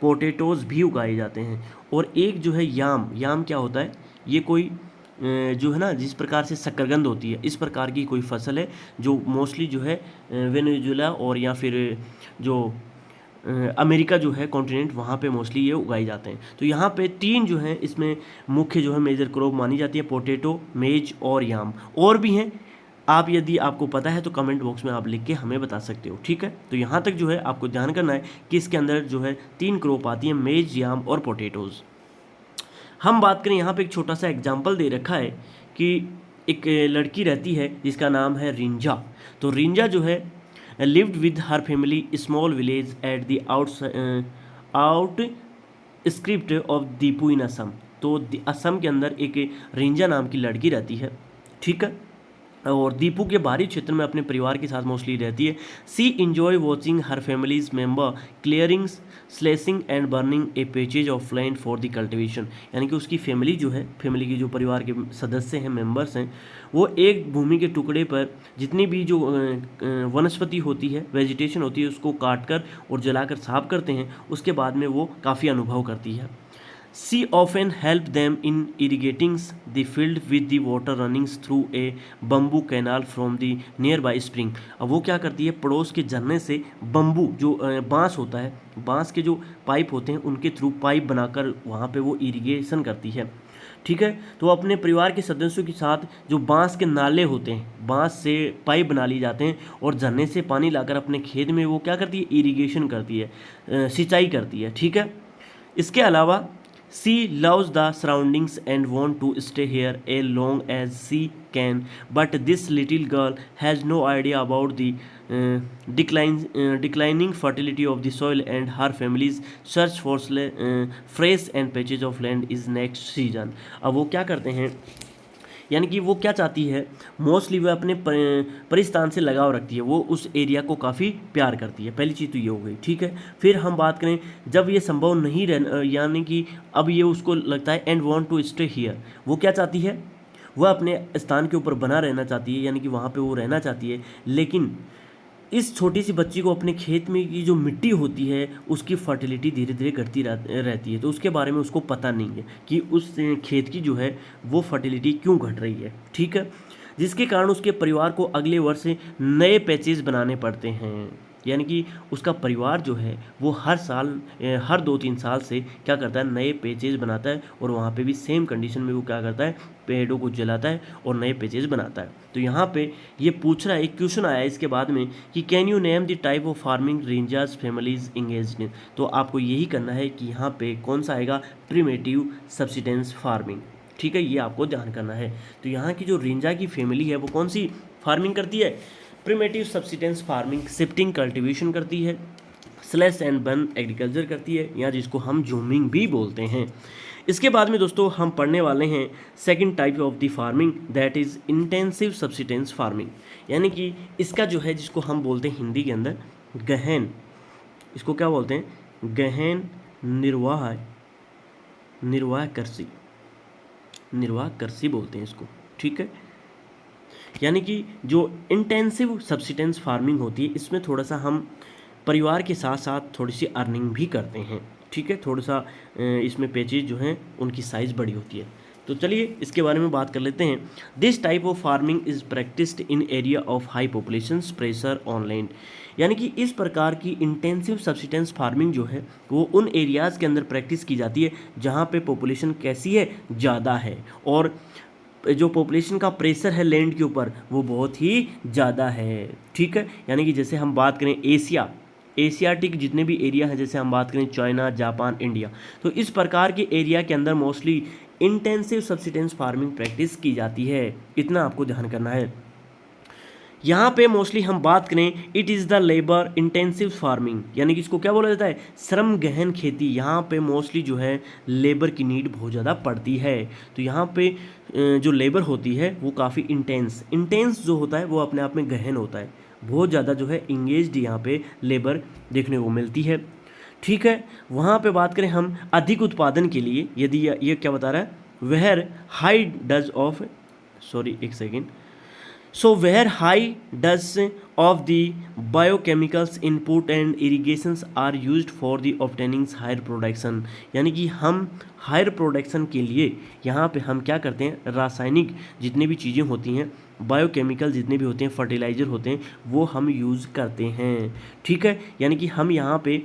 पोटैटोज़ भी उगाए जाते हैं, और एक जो है याम, याम क्या होता है, ये कोई जो है ना, जिस प्रकार से शकरकंद होती है, इस प्रकार की कोई फसल है जो मोस्टली जो है वेनेजुएला और या फिर जो अमेरिका जो है कॉन्टिनेंट, वहाँ पे मोस्टली ये उगाए जाते हैं। तो यहाँ पे 3 जो है इसमें मुख्य जो है मेजर क्रॉप मानी जाती है, पोटैटो, मेज और याम। और भी हैं, आप यदि आपको पता है तो कमेंट बॉक्स में आप लिख के हमें बता सकते हो, ठीक है। तो यहाँ तक जो है आपको ध्यान करना है कि इसके अंदर जो है 3 क्रॉप आती है, मेज, याम और पोटैटोज़। हम बात करें, यहाँ पे एक छोटा सा एग्जाम्पल दे रखा है कि एक लड़की रहती है जिसका नाम है रिंजा। तो रिंजा जो है lived with her family small village at the outskirts of Diphu in Assam. तो असम के अंदर एक रिंजा नाम की लड़की रहती है, ठीक है, और दीपू के बाहरी क्षेत्र में अपने परिवार के साथ मोस्टली रहती है। She enjoy watching her families member clearing, slashing and burning a patches of land for the cultivation. यानी कि उसकी फैमिली जो है, फैमिली की जो परिवार के सदस्य हैं, मेंबर्स हैं, वो एक भूमि के टुकड़े पर जितनी भी जो वनस्पति होती है, वेजिटेशन होती है, उसको काट कर और जलाकर साफ करते हैं। उसके बाद में वो काफ़ी अनुभव करती है। She often helped them in irrigating the field with the water running through a bamboo canal from the nearby spring। अब वो क्या करती है, पड़ोस के झरने से बम्बू जो बांस होता है, बांस के जो पाइप होते हैं उनके थ्रू पाइप बनाकर वहाँ पे वो इरिगेशन करती है, ठीक है। तो अपने परिवार के सदस्यों के साथ जो बांस के नाले होते हैं, बांस से पाइप बना लिए जाते हैं और झरने से पानी लाकर अपने खेत में वो क्या करती है, इरिगेशन करती है, सिंचाई करती है, ठीक है। इसके अलावा she loves the surroundings and want to stay here as long as she can, but this little girl has no idea about the declining fertility of the soil and her family's search for fresh and patches of land is next season। अब वो क्या करते हैं, यानी कि वो क्या चाहती है, मोस्टली वह अपने परिस्थान से लगाव रखती है, वो उस एरिया को काफ़ी प्यार करती है। पहली चीज़ तो ये हो गई, ठीक है। फिर हम बात करें, जब ये संभव नहीं रह, यानी कि अब ये उसको लगता है and want to stay here, वो क्या चाहती है, वह अपने स्थान के ऊपर बना रहना चाहती है, यानी कि वहाँ पे वो रहना चाहती है। लेकिन इस छोटी सी बच्ची को अपने खेत में की जो मिट्टी होती है उसकी फर्टिलिटी धीरे धीरे घटती रहती है, तो उसके बारे में उसको पता नहीं है कि उस खेत की जो है वो फर्टिलिटी क्यों घट रही है, ठीक है। जिसके कारण उसके परिवार को अगले वर्ष नए पैचेज बनाने पड़ते हैं। यानी कि उसका परिवार जो है वो हर साल, हर 2-3 साल से क्या करता है, नए पेचेज बनाता है और वहाँ पे भी सेम कंडीशन में वो क्या करता है, पेड़ों को जलाता है और नए पेचेज बनाता है। तो यहाँ पे ये पूछ रहा है, एक क्वेश्चन आया इसके बाद में कि can you name the type of farming रेंजर्स फैमिलीज इंगेज्ड इन। तो आपको यही करना है कि यहाँ पे कौन सा आएगा, प्रिमेटिव सब्सिस्टेंस फार्मिंग, ठीक है, ये आपको ध्यान करना है। तो यहाँ की जो रेंजा की फैमिली है वो कौन सी फार्मिंग करती है, primitive subsistence farming, shifting cultivation करती है, स्लैश एंड बर्न एग्रीकल्चर करती है, या जिसको हम जूमिंग भी बोलते हैं। इसके बाद में दोस्तों हम पढ़ने वाले हैं second type of the farming, that is intensive subsistence farming. यानी कि इसका जो है, जिसको हम बोलते हैं हिंदी के अंदर गहन, इसको क्या बोलते हैं, गहन निर्वाह कृषि बोलते हैं इसको, ठीक है। यानी कि जो इंटेंसिव सब्सिस्टेंस फार्मिंग होती है, इसमें थोड़ा सा हम परिवार के साथ साथ थोड़ी सी अर्निंग भी करते हैं, ठीक है। थोड़ा सा इसमें पेचेज जो हैं उनकी साइज़ बड़ी होती है। तो चलिए इसके बारे में बात कर लेते हैं। This type of farming is practised in area of high population pressure on land. यानी कि इस प्रकार की इंटेंसिव सब्सिस्टेंस फार्मिंग जो है वो उन एरियाज़ के अंदर प्रैक्टिस की जाती है जहाँ पे पॉपुलेशन कैसी है, ज़्यादा है, और जो पॉपुलेशन का प्रेशर है लैंड के ऊपर वो बहुत ही ज़्यादा है, ठीक है। यानी कि जैसे हम बात करें एशियाटिक जितने भी एरिया हैं, जैसे हम बात करें चाइना, जापान, इंडिया, तो इस प्रकार के एरिया के अंदर mostly intensive subsistence farming practice की जाती है। इतना आपको ध्यान करना है। यहाँ पे मोस्टली हम बात करें, it is the labour intensive farming, यानी कि इसको क्या बोला जाता है, श्रम गहन खेती। यहाँ पे मोस्टली जो है लेबर की नीड बहुत ज़्यादा पड़ती है। तो यहाँ पे जो लेबर होती है वो काफ़ी इंटेंस जो होता है वो अपने आप में गहन होता है, बहुत ज़्यादा जो है इंगेज्ड यहाँ पे लेबर देखने को मिलती है, ठीक है। वहाँ पे बात करें हम अधिक उत्पादन के लिए, यदि ये क्या बता रहा है, where high does of, sorry एक second, So where high dose of the biochemicals input and irrigations are used for the obtaining higher production, यानी कि हम हायर प्रोडक्शन के लिए यहाँ पे हम क्या करते हैं, रासायनिक जितनी भी चीज़ें होती हैं, बायोकेमिकल जितने भी होते हैं, फर्टिलाइज़र होते हैं, वो हम यूज़ करते हैं। ठीक है, यानी कि हम यहाँ पे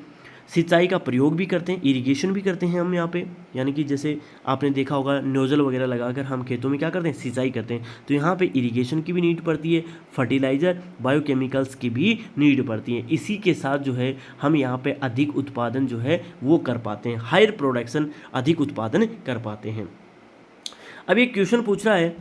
सिंचाई का प्रयोग भी करते हैं, इरिगेशन भी करते हैं हम यहाँ पे, यानी कि जैसे आपने देखा होगा नोज़ल वगैरह लगाकर हम खेतों में क्या करते हैं, सिंचाई करते हैं। तो यहाँ पे इरिगेशन की भी नीड पड़ती है, फर्टिलाइज़र, बायोकेमिकल्स की भी नीड पड़ती है। इसी के साथ जो है हम यहाँ पे अधिक उत्पादन जो है वो कर पाते हैं, हायर प्रोडक्शन, अधिक उत्पादन कर पाते हैं। अब एक क्वेश्चन पूछ रहा है,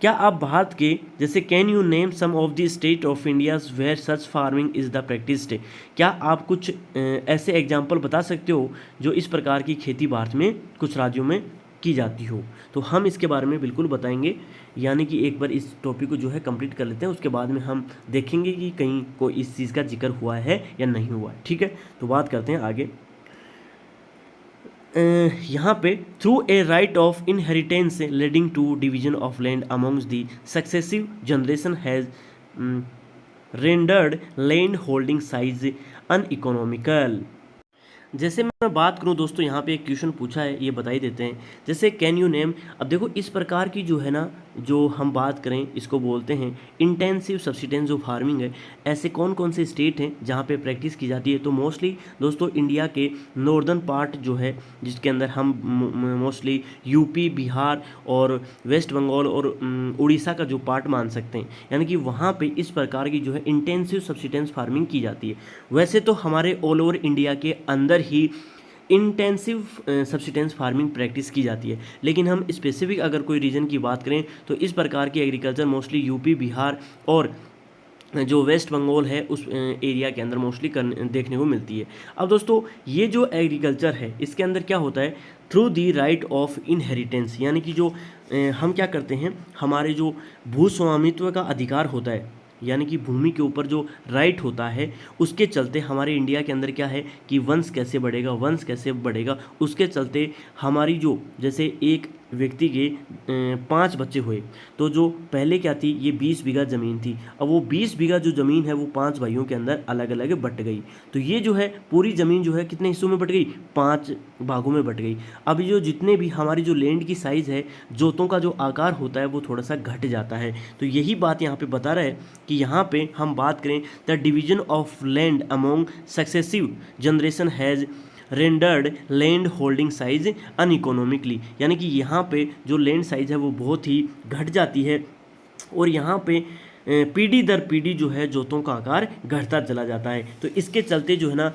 क्या आप भारत के जैसे can you name some of the state of India where such farming is the practised, क्या आप कुछ ऐसे एग्जाम्पल बता सकते हो जो इस प्रकार की खेती भारत में कुछ राज्यों में की जाती हो। तो हम इसके बारे में बिल्कुल बताएंगे, यानी कि एक बार इस टॉपिक को जो है कंप्लीट कर लेते हैं, उसके बाद में हम देखेंगे कि कहीं को इस चीज़ का जिक्र हुआ है या नहीं हुआ है। ठीक है, तो बात करते हैं आगे। यहाँ पे through a right of inheritance leading to division of land amongst the successive generation has rendered land holding size uneconomical. जैसे मैं बात करूं दोस्तों, यहाँ पे एक क्वेश्चन पूछा है, ये बता ही देते हैं। जैसे कैन यू नेम, अब देखो इस प्रकार की जो है ना, जो हम बात करें इसको बोलते हैं इंटेंसिव सब्सिडेंस जो फार्मिंग है। ऐसे कौन कौन से स्टेट हैं जहाँ पे प्रैक्टिस की जाती है? तो मोस्टली दोस्तों इंडिया के नॉर्दर्न पार्ट जो है, जिसके अंदर हम मोस्टली यूपी, बिहार और वेस्ट बंगाल और उड़ीसा का जो पार्ट मान सकते हैं, यानी कि वहाँ पे इस प्रकार की जो है इंटेंसिव सब्सिडेंस फार्मिंग की जाती है। वैसे तो हमारे ऑल ओवर इंडिया के अंदर ही इंटेंसिव सब्सिडेंस फार्मिंग प्रैक्टिस की जाती है, लेकिन हम स्पेसिफिक अगर कोई रीजन की बात करें तो इस प्रकार की एग्रीकल्चर मोस्टली यूपी, बिहार और जो वेस्ट बंगाल है उस एरिया के अंदर मोस्टली देखने को मिलती है। अब दोस्तों ये जो एग्रीकल्चर है इसके अंदर क्या होता है, through the right of inheritance, यानी कि जो हम क्या करते हैं, हमारे जो भूस्वामित्व का अधिकार होता है, यानी कि भूमि के ऊपर जो राइट होता है, उसके चलते हमारे इंडिया के अंदर क्या है कि वंश कैसे बढ़ेगा, वंश कैसे बढ़ेगा, उसके चलते हमारी जो जैसे एक व्यक्ति के 5 बच्चे हुए, तो जो पहले क्या थी, ये 20 बीघा ज़मीन थी, अब वो 20 बीघा जो ज़मीन है वो 5 भाइयों के अंदर अलग अलग बट गई। तो ये जो है पूरी ज़मीन जो है कितने हिस्सों में बट गई, 5 भागों में बट गई। अब जो जितने भी हमारी जो लैंड की साइज़ है, जोतों का जो आकार होता है वो थोड़ा सा घट जाता है। तो यही बात यहाँ पे बता रहा है कि यहाँ पे हम बात करें the division of land among successive generation has rendered land holding size uneconomically, यानी कि यहाँ पे जो लैंड साइज है वो बहुत ही घट जाती है और यहाँ पे पीढ़ी दर पीढ़ी जो है जोतों का आकार घटता चला जाता है। तो इसके चलते जो है ना,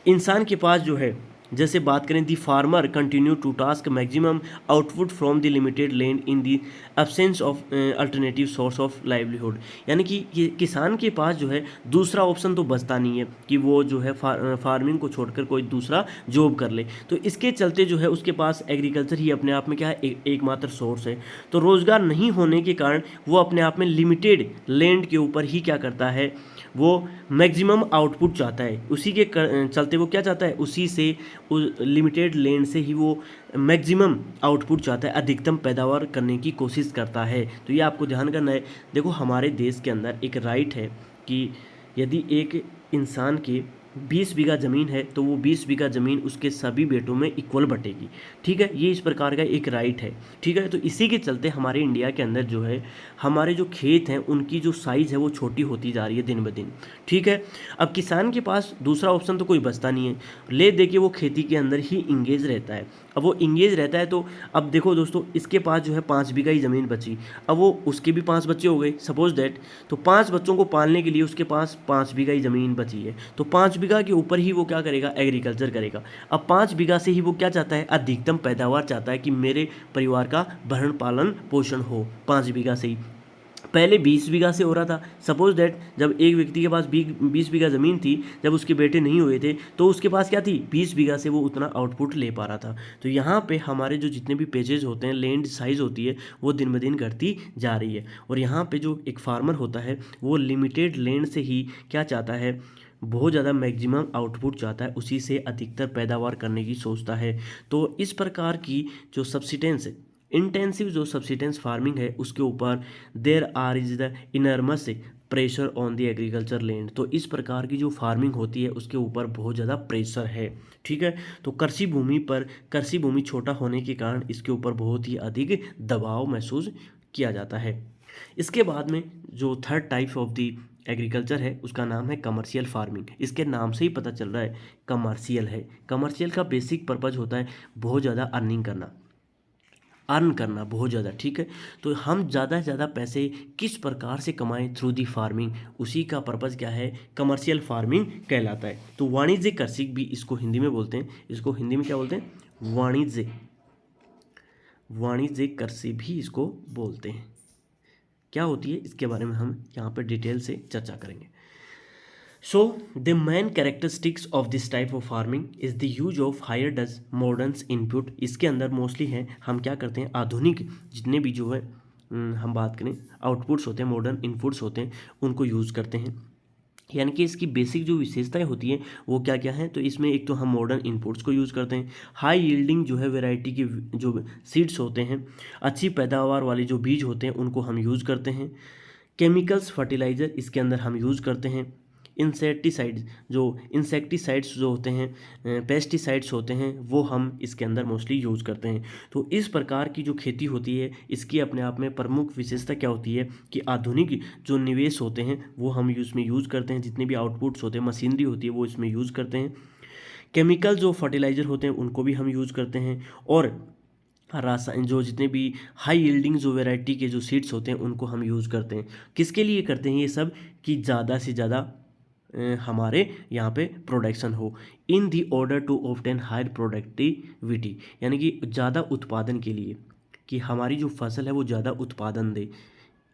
इंसान के पास जो है, जैसे बात करें the farmer continue to task maximum output from the limited land in the absence of alternative source of livelihood, यानी कि ये किसान के पास जो है दूसरा ऑप्शन तो बचता नहीं है कि वो जो है फार्मिंग को छोड़कर कोई दूसरा जॉब कर ले। तो इसके चलते जो है उसके पास एग्रीकल्चर ही अपने आप में क्या है, एकमात्र सोर्स है। तो रोज़गार नहीं होने के कारण वो अपने आप में लिमिटेड लैंड के ऊपर ही क्या करता है, वो मैक्सिमम आउटपुट चाहता है। उसी के चलते वो क्या चाहता है, उसी से उस लिमिटेड लैंड से ही वो मैक्सिमम आउटपुट चाहता है, अधिकतम पैदावार करने की कोशिश करता है। तो ये आपको ध्यान करना है। देखो हमारे देश के अंदर एक राइट है कि यदि एक इंसान के 20 बीघा ज़मीन है तो वो 20 बीघा ज़मीन उसके सभी बेटों में इक्वल बटेगी। ठीक है, ये इस प्रकार का एक राइट है। ठीक है, तो इसी के चलते हमारे इंडिया के अंदर जो है हमारे जो खेत हैं उनकी जो साइज़ है वो छोटी होती जा रही है दिन ब दिन। ठीक है, अब किसान के पास दूसरा ऑप्शन तो कोई बचता नहीं है, ले दे के वो खेती के अंदर ही इंगेज रहता है। अब वो इंगेज रहता है तो अब देखो दोस्तों, इसके पास जो है 5 बीघा ही ज़मीन बची, अब वो उसके भी 5 बच्चे हो गए सपोज दैट, तो 5 बच्चों को पालने के लिए उसके पास 5 बीघा ही ज़मीन बची है। तो 5 बीघा के ऊपर ही वो क्या करेगा, एग्रीकल्चर करेगा। अब 5 बीघा से ही वो क्या चाहता है, अधिकतम पैदावार चाहता है कि मेरे परिवार का भरण पालन पोषण हो 5 बीघा से ही। पहले 20 बीघा से हो रहा था। सपोज दैट जब एक व्यक्ति के पास 20 बीघा ज़मीन थी, जब उसके बेटे नहीं हुए थे तो उसके पास क्या थी, 20 बीघा से वो उतना आउटपुट ले पा रहा था। तो यहाँ पे हमारे जो जितने भी पेजेस होते हैं, लैंड साइज़ होती है वो दिन ब दिन घटती जा रही है। और यहाँ पे जो एक फार्मर होता है वो लिमिटेड लैंड से ही क्या चाहता है, बहुत ज़्यादा मैक्सिमम आउटपुट चाहता है, उसी से अधिकतर पैदावार करने की सोचता है। तो इस प्रकार की जो सब्सिडेंस इंटेंसिव जो सब्सिडेंस फार्मिंग है उसके ऊपर there are is the enormous pressure on the agriculture land. तो इस प्रकार की जो फार्मिंग होती है उसके ऊपर बहुत ज़्यादा प्रेशर है, ठीक है। तो कृषि भूमि छोटा होने के कारण इसके ऊपर बहुत ही अधिक दबाव महसूस किया जाता है। इसके बाद में जो third type of the agriculture है उसका नाम है कमर्शियल फार्मिंग। इसके नाम से ही पता चल रहा है कमर्शियल है। कमर्शियल का बेसिक पर्पज होता है बहुत ज़्यादा अर्न करना बहुत ज़्यादा, ठीक है। तो हम ज़्यादा से ज़्यादा पैसे किस प्रकार से कमाएं थ्रू दी फार्मिंग, उसी का पर्पज़ क्या है, कमर्शियल फार्मिंग कहलाता है। तो वाणिज्य कृषि भी इसको हिंदी में बोलते हैं। इसको हिंदी में क्या बोलते हैं, वाणिज्य कृषि भी इसको बोलते हैं। क्या होती है इसके बारे में हम यहाँ पर डिटेल से चर्चा करेंगे। So the main characteristics of this type of farming is the use of higher does modern input। इसके अंदर मोस्टली हैं, हम क्या करते हैं, आधुनिक जितने भी जो है हम बात करें आउटपुट्स होते हैं, मॉडर्न इनपुट्स होते हैं, उनको यूज़ करते हैं। यानी कि इसकी बेसिक जो विशेषताएं होती हैं वो क्या क्या हैं, तो इसमें एक तो हम मॉडर्न इनपुट्स को यूज़ करते हैं। हाई यील्डिंग जो है वैरायटी की जो सीड्स होते हैं, अच्छी पैदावार वाले जो बीज होते हैं उनको हम यूज़ करते हैं। केमिकल्स फर्टिलाइज़र इसके अंदर हम यूज़ करते हैं। इंसेक्टिसाइड्स जो होते हैं, पेस्टिसाइड्स होते हैं, वो हम इसके अंदर मोस्टली यूज़ करते हैं। तो इस प्रकार की जो खेती होती है इसकी अपने आप में प्रमुख विशेषता क्या होती है कि आधुनिक जो निवेश होते हैं वो हम इसमें यूज़ करते हैं। जितने भी आउटपुट्स होते हैं, मशीनरी होती है, वो इसमें यूज़ करते हैं। केमिकल जो फर्टिलाइज़र होते हैं उनको भी हम यूज़ करते हैं। और रासायन जो जितने भी हाई यील्डिंग जो वैरायटी के जो सीड्स होते हैं उनको हम यूज़ करते हैं। किसके लिए करते हैं ये सब, कि ज़्यादा से ज़्यादा हमारे यहाँ पे प्रोडक्शन हो, in the order to obtain higher productivity, यानी कि ज़्यादा उत्पादन के लिए, कि हमारी जो फसल है वो ज़्यादा उत्पादन दे।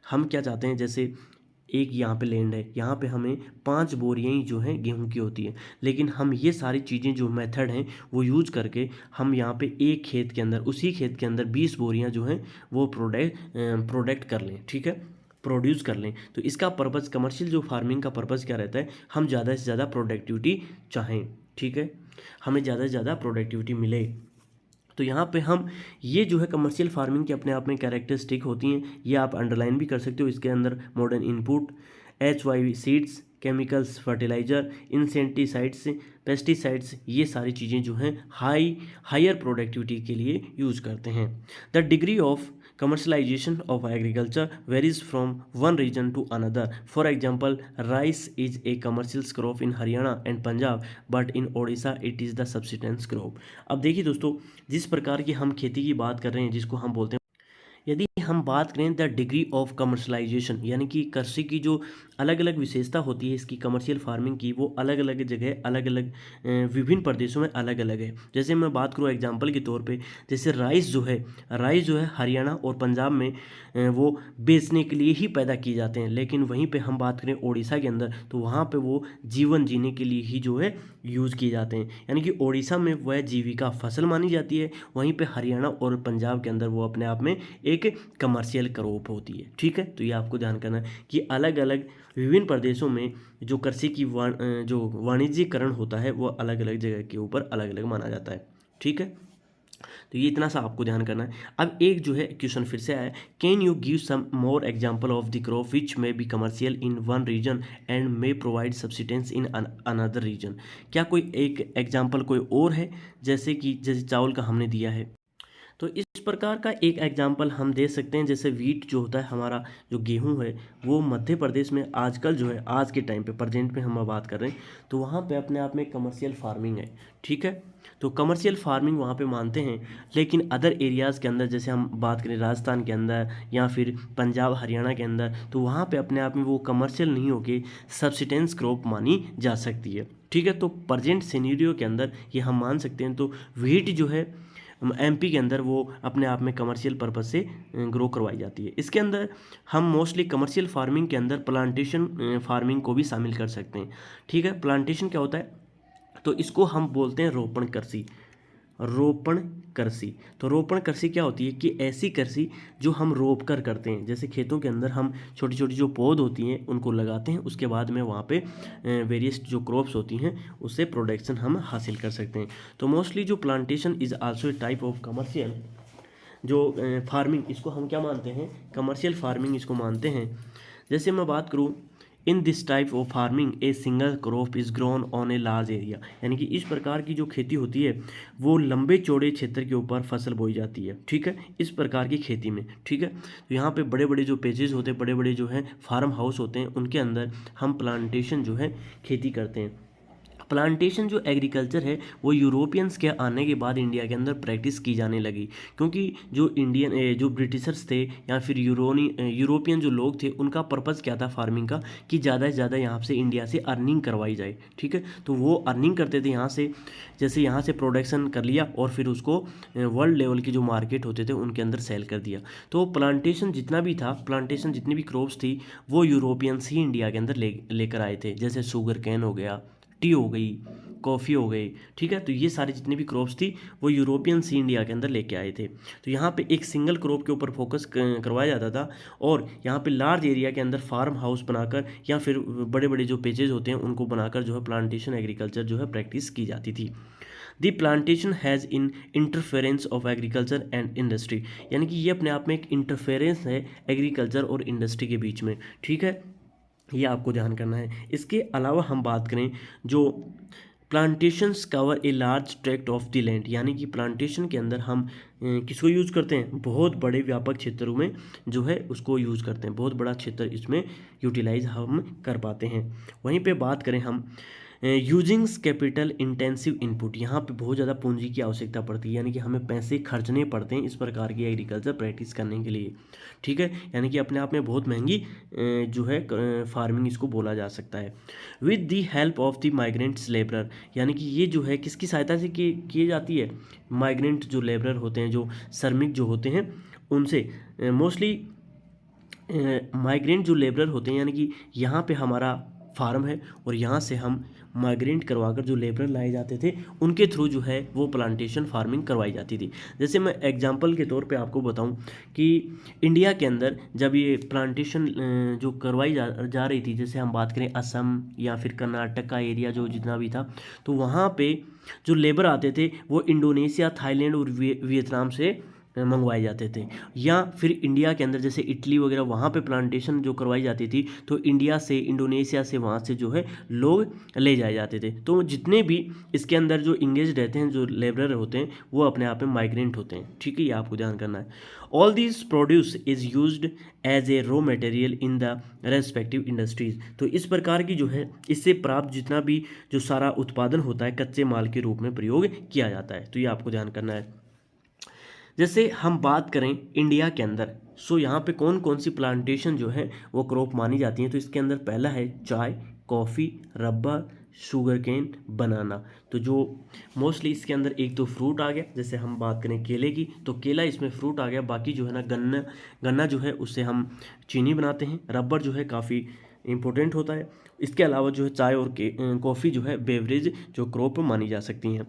हम क्या चाहते हैं, जैसे एक यहाँ पे लैंड है, यहाँ पे हमें 5 बोरियाँ ही जो हैं गेहूं की होती है, लेकिन हम ये सारी चीज़ें जो मेथड हैं वो यूज़ करके हम यहाँ पे एक खेत के अंदर, उसी खेत के अंदर 20 बोरियाँ जो हैं वो प्रोडक्ट कर लें, ठीक है, प्रोड्यूस कर लें। तो इसका पर्पज़, कमर्शियल जो फार्मिंग का पर्पज़ क्या रहता है, हम ज़्यादा से ज़्यादा प्रोडक्टिविटी चाहें, ठीक है, हमें ज़्यादा से ज़्यादा प्रोडक्टिविटी मिले। तो यहाँ पे हम ये जो है कमर्शियल फार्मिंग के अपने आप में कैरेक्टरिस्टिक होती हैं, ये आप अंडरलाइन भी कर सकते हो। इसके अंदर modern input, HYV seeds, chemicals fertiliser, insecticides, pesticides, ये सारी चीज़ें जो हैं हायर प्रोडक्टिविटी के लिए यूज़ करते हैं। The degree of commercialization of agriculture varies from one region to another. For example, rice is a commercial crop in Haryana and Punjab, but in Odisha it is the subsistence crop। अब देखिए दोस्तों, जिस प्रकार की हम खेती की बात कर रहे हैं, जिसको हम बोलते हैं, यदि हम बात करें द डिग्री ऑफ कमर्शलाइजेशन, यानी कि कृषि की जो अलग अलग विशेषता होती है इसकी कमर्शियल फार्मिंग की, वो अलग अलग जगह अलग अलग विभिन्न प्रदेशों में अलग अलग है। जैसे मैं बात करूँ एग्जांपल के तौर पे, जैसे राइस जो है हरियाणा और पंजाब में वो बेचने के लिए ही पैदा किए जाते हैं, लेकिन वहीं पे हम बात करें उड़ीसा के अंदर तो वहाँ पे वो जीवन जीने के लिए ही जो है यूज़ किए जाते हैं। यानी कि उड़ीसा में वह जीविका फसल मानी जाती है, वहीं पे हरियाणा और पंजाब के अंदर वो अपने आप में एक कमर्शियल क्रॉप होती है, ठीक है। तो ये आपको ध्यान करना है कि अलग अलग विभिन्न प्रदेशों में जो कृषि की जो वाणिज्यकरण होता है वो अलग अलग जगह के ऊपर अलग अलग माना जाता है, ठीक है। तो ये इतना सा आपको ध्यान करना है। अब एक जो है क्वेश्चन फिर से आया, can you give some more example of the crop which may be commercial in one region and may provide subsistence in another region. क्या कोई एक एग्जांपल कोई और है, जैसे चावल का हमने दिया है, तो इस प्रकार का एक एग्जांपल हम दे सकते हैं। जैसे वीट जो होता है, हमारा जो गेहूं है, वो मध्य प्रदेश में आजकल जो है, आज के टाइम पे प्रेजेंट में हम बात कर रहे हैं, तो वहाँ पे अपने आप में कमर्शियल फार्मिंग है, ठीक है। तो कमर्शियल फार्मिंग वहाँ पे मानते हैं, लेकिन अदर एरियाज़ के अंदर, जैसे हम बात करें राजस्थान के अंदर या फिर पंजाब हरियाणा के अंदर, तो वहाँ पर अपने आप में वो कमर्शियल नहीं होके सब्सिस्टेंस क्रॉप मानी जा सकती है, ठीक है। तो प्रेजेंट सिनेरियो के अंदर ये हम मान सकते हैं। तो वीट जो है MP के अंदर वो अपने आप में कमर्शियल पर्पज़ से ग्रो करवाई जाती है। इसके अंदर हम मोस्टली कमर्शियल फार्मिंग के अंदर प्लांटेशन फार्मिंग को भी शामिल कर सकते हैं, ठीक है। प्लांटेशन क्या होता है, तो इसको हम बोलते हैं रोपण कृषि। तो रोपण कृषि क्या होती है कि ऐसी कृषि जो हम रोप कर करते हैं, जैसे खेतों के अंदर हम छोटी छोटी जो पौध होती हैं उनको लगाते हैं, उसके बाद में वहाँ पे वेरियस जो क्रॉप्स होती हैं उससे प्रोडक्शन हम हासिल कर सकते हैं। तो मोस्टली जो plantation is also a type of commercial जो फार्मिंग, इसको हम क्या मानते हैं, कमर्शियल फार्मिंग इसको मानते हैं। जैसे मैं बात करूँ, in this type of farming a single crop is grown on a large area, यानी कि इस प्रकार की जो खेती होती है वो लंबे चौड़े क्षेत्र के ऊपर फसल बोई जाती है, ठीक है, इस प्रकार की खेती में, ठीक है। तो यहाँ पे बड़े बड़े जो पेजेस होते हैं, बड़े बड़े जो है फार्म हाउस होते हैं, उनके अंदर हम प्लांटेशन जो है खेती करते हैं। प्लांटेशन जो एग्रीकल्चर है वो यूरोपियंस के आने के बाद इंडिया के अंदर प्रैक्टिस की जाने लगी, क्योंकि जो जो ब्रिटिशर्स थे या फिर यूरोपियन जो लोग थे, उनका पर्पज़ क्या था फार्मिंग का, कि ज़्यादा से ज़्यादा यहाँ से इंडिया से अर्निंग करवाई जाए, ठीक है। तो वो अर्निंग करते थे यहाँ से, जैसे यहाँ से प्रोडक्शन कर लिया और फिर उसको वर्ल्ड लेवल की जो मार्केट होते थे उनके अंदर सेल कर दिया। तो प्लांटेशन जितना भी था, प्लांटेशन जितनी भी क्रॉप्स थी, वो यूरोपियंस ही इंडिया के अंदर लेकर आए थे। जैसे शुगर कैन हो गया, टी हो गई, कॉफ़ी हो गई, ठीक है। तो ये सारी जितनी भी क्रॉप्स थी वो यूरोपियन सी इंडिया के अंदर लेके आए थे। तो यहाँ पे एक सिंगल क्रॉप के ऊपर फोकस करवाया जाता था, और यहाँ पे लार्ज एरिया के अंदर फार्म हाउस बनाकर या फिर बड़े बड़े जो पेजेस होते हैं उनको बनाकर जो है प्लांटेशन एग्रीकल्चर जो है प्रैक्टिस की जाती थी। The plantation has in interference of agriculture and industry, यानी कि ये अपने आप में एक इंटरफेरेंस है एग्रीकल्चर और इंडस्ट्री के बीच में, ठीक है, ये आपको ध्यान करना है। इसके अलावा हम बात करें, जो plantations cover a large tract of the land, यानी कि प्लांटेशन के अंदर हम किसको यूज़ करते हैं, बहुत बड़े व्यापक क्षेत्रों में जो है उसको यूज़ करते हैं, बहुत बड़ा क्षेत्र इसमें यूटिलाइज हम कर पाते हैं। वहीं पे बात करें हम यूजिंग्स कैपिटल इंटेंसिव इनपुट, यहाँ पे बहुत ज़्यादा पूंजी की आवश्यकता पड़ती है, यानी कि हमें पैसे खर्चने पड़ते हैं इस प्रकार की एग्रीकल्चर प्रैक्टिस करने के लिए, ठीक है। यानी कि अपने आप में बहुत महंगी जो है फार्मिंग इसको बोला जा सकता है। With the help of the migrants labourer, यानी कि ये जो है किसकी सहायता से की जाती है, माइग्रेंट जो लेबरर होते हैं, जो श्रमिक जो होते हैं, उनसे मोस्टली माइग्रेंट जो लेबरर होते हैं, यानी कि यहाँ पे हमारा फार्म है और यहाँ से हम माइग्रेंट करवाकर जो लेबर लाए जाते थे उनके थ्रू जो है वो प्लांटेशन फार्मिंग करवाई जाती थी। जैसे मैं एग्जांपल के तौर पे आपको बताऊं कि इंडिया के अंदर जब ये प्लांटेशन जो करवाई जा रही थी, जैसे हम बात करें असम या फिर कर्नाटक का एरिया जो जितना भी था, तो वहाँ पे जो लेबर आते थे वो इंडोनेशिया, थाईलैंड और वियतनाम से मंगवाए जाते थे। या फिर इंडिया के अंदर जैसे इटली वगैरह वहाँ पे प्लांटेशन जो करवाई जाती थी, तो इंडिया से, इंडोनेशिया से, वहाँ से जो है लोग ले जाए जाते थे। तो जितने भी इसके अंदर जो इंगेज रहते हैं, जो लेबरर होते हैं, वो अपने आप में माइग्रेंट होते हैं, ठीक है, ये आपको ध्यान करना है। All this produce is used as a raw material in the respective industries, तो इस प्रकार की जो है इससे प्राप्त जितना भी जो सारा उत्पादन होता है कच्चे माल के रूप में प्रयोग किया जाता है, तो ये आपको ध्यान करना है। जैसे हम बात करें इंडिया के अंदर, सो यहाँ पे कौन कौन सी प्लांटेशन जो है वो क्रॉप मानी जाती है, तो इसके अंदर पहला है चाय, कॉफ़ी, रबर, शुगर केन, बनाना। तो जो मोस्टली इसके अंदर एक तो फ्रूट आ गया, जैसे हम बात करें केले की, तो केला इसमें फ्रूट आ गया। बाकी जो है ना गन्ना जो है उससे हम चीनी बनाते हैं। रबर जो है काफ़ी इंपॉर्टेंट होता है। इसके अलावा जो है चाय और कॉफ़ी जो है बेवरेज जो क्रॉप मानी जा सकती हैं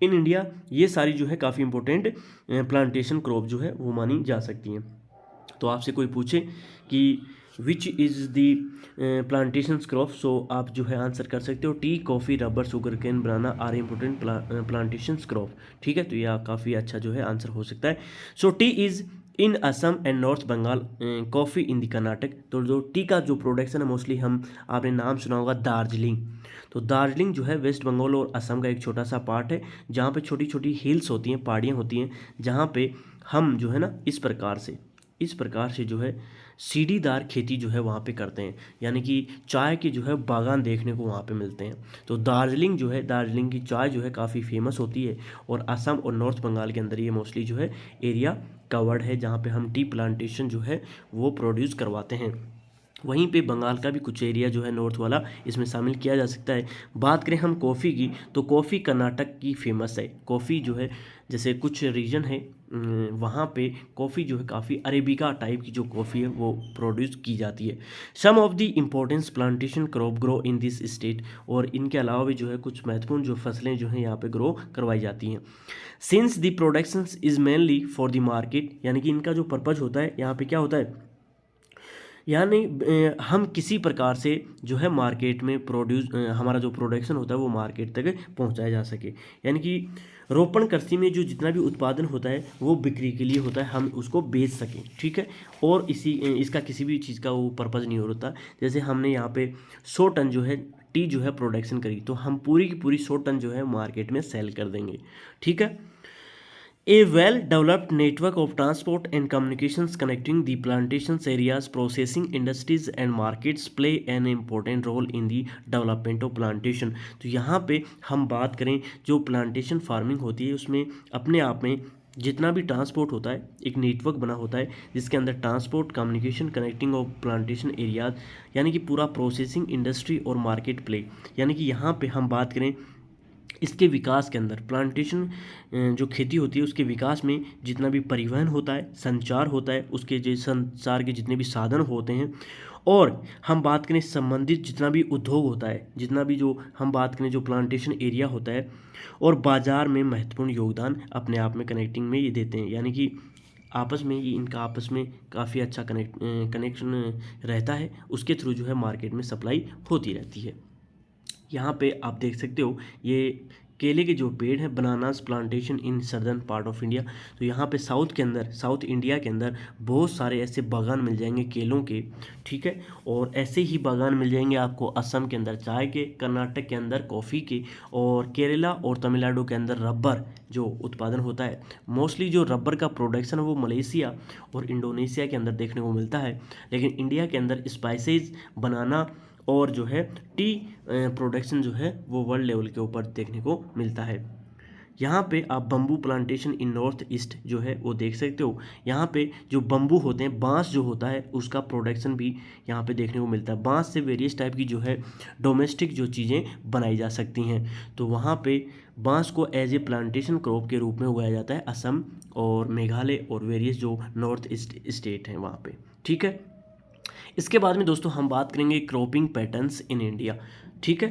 इन इंडिया। ये सारी जो है काफ़ी इंपॉर्टेंट प्लांटेशन क्रॉप जो है वो मानी जा सकती हैं। तो आपसे कोई पूछे कि which is the plantation crop, so आप जो है आंसर कर सकते हो tea, coffee, rubber, sugarcane, banana are important plantation crop, ठीक है। तो यह काफ़ी अच्छा जो है आंसर हो सकता है। So tea is in Assam and north Bengal, coffee in the Karnataka. तो जो टी का जो प्रोडक्शन है मोस्टली हम, आपने नाम सुना होगा दार्जिलिंग। तो दार्जिलिंग जो है वेस्ट बंगाल और असम का एक छोटा सा पार्ट है, जहाँ पे छोटी छोटी हिल्स होती हैं, पहाड़ियाँ होती हैं, जहाँ पे हम जो है ना इस प्रकार से जो है सीढ़ीदार खेती जो है वहाँ पे करते हैं, यानी कि चाय के जो है बागान देखने को वहाँ पे मिलते हैं। तो दार्जिलिंग जो है, दार्जिलिंग की चाय जो है काफ़ी फेमस होती है, और असम और नॉर्थ बंगाल के अंदर ये मोस्टली जो है एरिया कवर्ड है, जहाँ पे हम टी प्लांटेशन जो है वो प्रोड्यूस करवाते हैं। वहीं पे बंगाल का भी कुछ एरिया जो है नॉर्थ वाला इसमें शामिल किया जा सकता है। बात करें हम कॉफ़ी की, तो कॉफ़ी कर्नाटक की फेमस है। कॉफ़ी जो है जैसे कुछ रीजन है वहाँ पे कॉफ़ी जो है काफ़ी अरेबिका टाइप की जो कॉफ़ी है वो प्रोड्यूस की जाती है। Some of the importance plantation crop grow in this state, और इनके अलावा भी जो है कुछ महत्वपूर्ण जो फसलें जो हैं यहाँ पे ग्रो करवाई जाती हैं। Since the production is mainly for the market, यानी कि इनका जो पर्पज़ होता है यहाँ पे क्या होता है, यानी हम किसी प्रकार से जो है मार्केट में हमारा जो प्रोडक्शन होता है वो मार्केट तक पहुंचाया जा सके। यानी कि रोपण कृषि में जो जितना भी उत्पादन होता है वो बिक्री के लिए होता है, हम उसको बेच सकें, ठीक है। और इसका किसी भी चीज़ का वो पर्पज़ नहीं होता। जैसे हमने यहाँ पे 100 टन जो है टी जो है प्रोडक्शन करी, तो हम पूरी की पूरी 100 टन जो है मार्केट में सेल कर देंगे, ठीक है। A well-developed network of transport and communications connecting the plantations areas, processing industries and markets play an important role in the development of plantation। तो यहाँ पे हम बात करें जो प्लांटेशन फार्मिंग होती है उसमें अपने आप में जितना भी ट्रांसपोर्ट होता है एक नेटवर्क बना होता है, जिसके अंदर transport, communication, connecting of plantation areas, यानी कि पूरा प्रोसेसिंग इंडस्ट्री और मार्केट प्ले। यानी कि यहाँ पे हम बात करें इसके विकास के अंदर प्लांटेशन जो खेती होती है उसके विकास में जितना भी परिवहन होता है, संचार होता है, उसके जो संचार के जितने भी साधन होते हैं, और हम बात करें संबंधित जितना भी उद्योग होता है, जितना भी जो हम बात करें जो प्लांटेशन एरिया होता है, और बाज़ार में महत्वपूर्ण योगदान अपने आप में कनेक्टिंग में ये देते हैं। यानी कि आपस में ये इनका आपस में काफ़ी अच्छा कनेक्शन रहता है, उसके थ्रू जो है मार्केट में सप्लाई होती रहती है। यहाँ पे आप देख सकते हो ये केले के जो पेड़ हैं, bananas plantation in southern part of India. तो यहाँ पे साउथ इंडिया के अंदर बहुत सारे ऐसे बागान मिल जाएंगे केलों के, ठीक है। और ऐसे ही बागान मिल जाएंगे आपको असम के अंदर चाय के, कर्नाटक के अंदर कॉफ़ी के, और केरला और तमिलनाडु के अंदर रबर जो उत्पादन होता है। मोस्टली जो रबर का प्रोडक्शन है वो मलेशिया और इंडोनेशिया के अंदर देखने को मिलता है, लेकिन इंडिया के अंदर स्पाइसेस, बनाना और जो है टी प्रोडक्शन जो है वो वर्ल्ड लेवल के ऊपर देखने को मिलता है। यहाँ पे आप bamboo plantation in north east जो है वो देख सकते हो। यहाँ पे जो बम्बू होते हैं, बांस जो होता है उसका प्रोडक्शन भी यहाँ पे देखने को मिलता है। बांस से वेरियस टाइप की जो है डोमेस्टिक जो चीज़ें बनाई जा सकती हैं। तो वहाँ पे बांस को एज ए प्लांटेशन क्रॉप के रूप में उगाया जाता है असम और मेघालय और वेरियस जो नॉर्थ ईस्ट स्टेट हैं वहाँ पे, ठीक है। इसके बाद में दोस्तों हम बात करेंगे क्रॉपिंग पैटर्न्स इन इंडिया, ठीक है।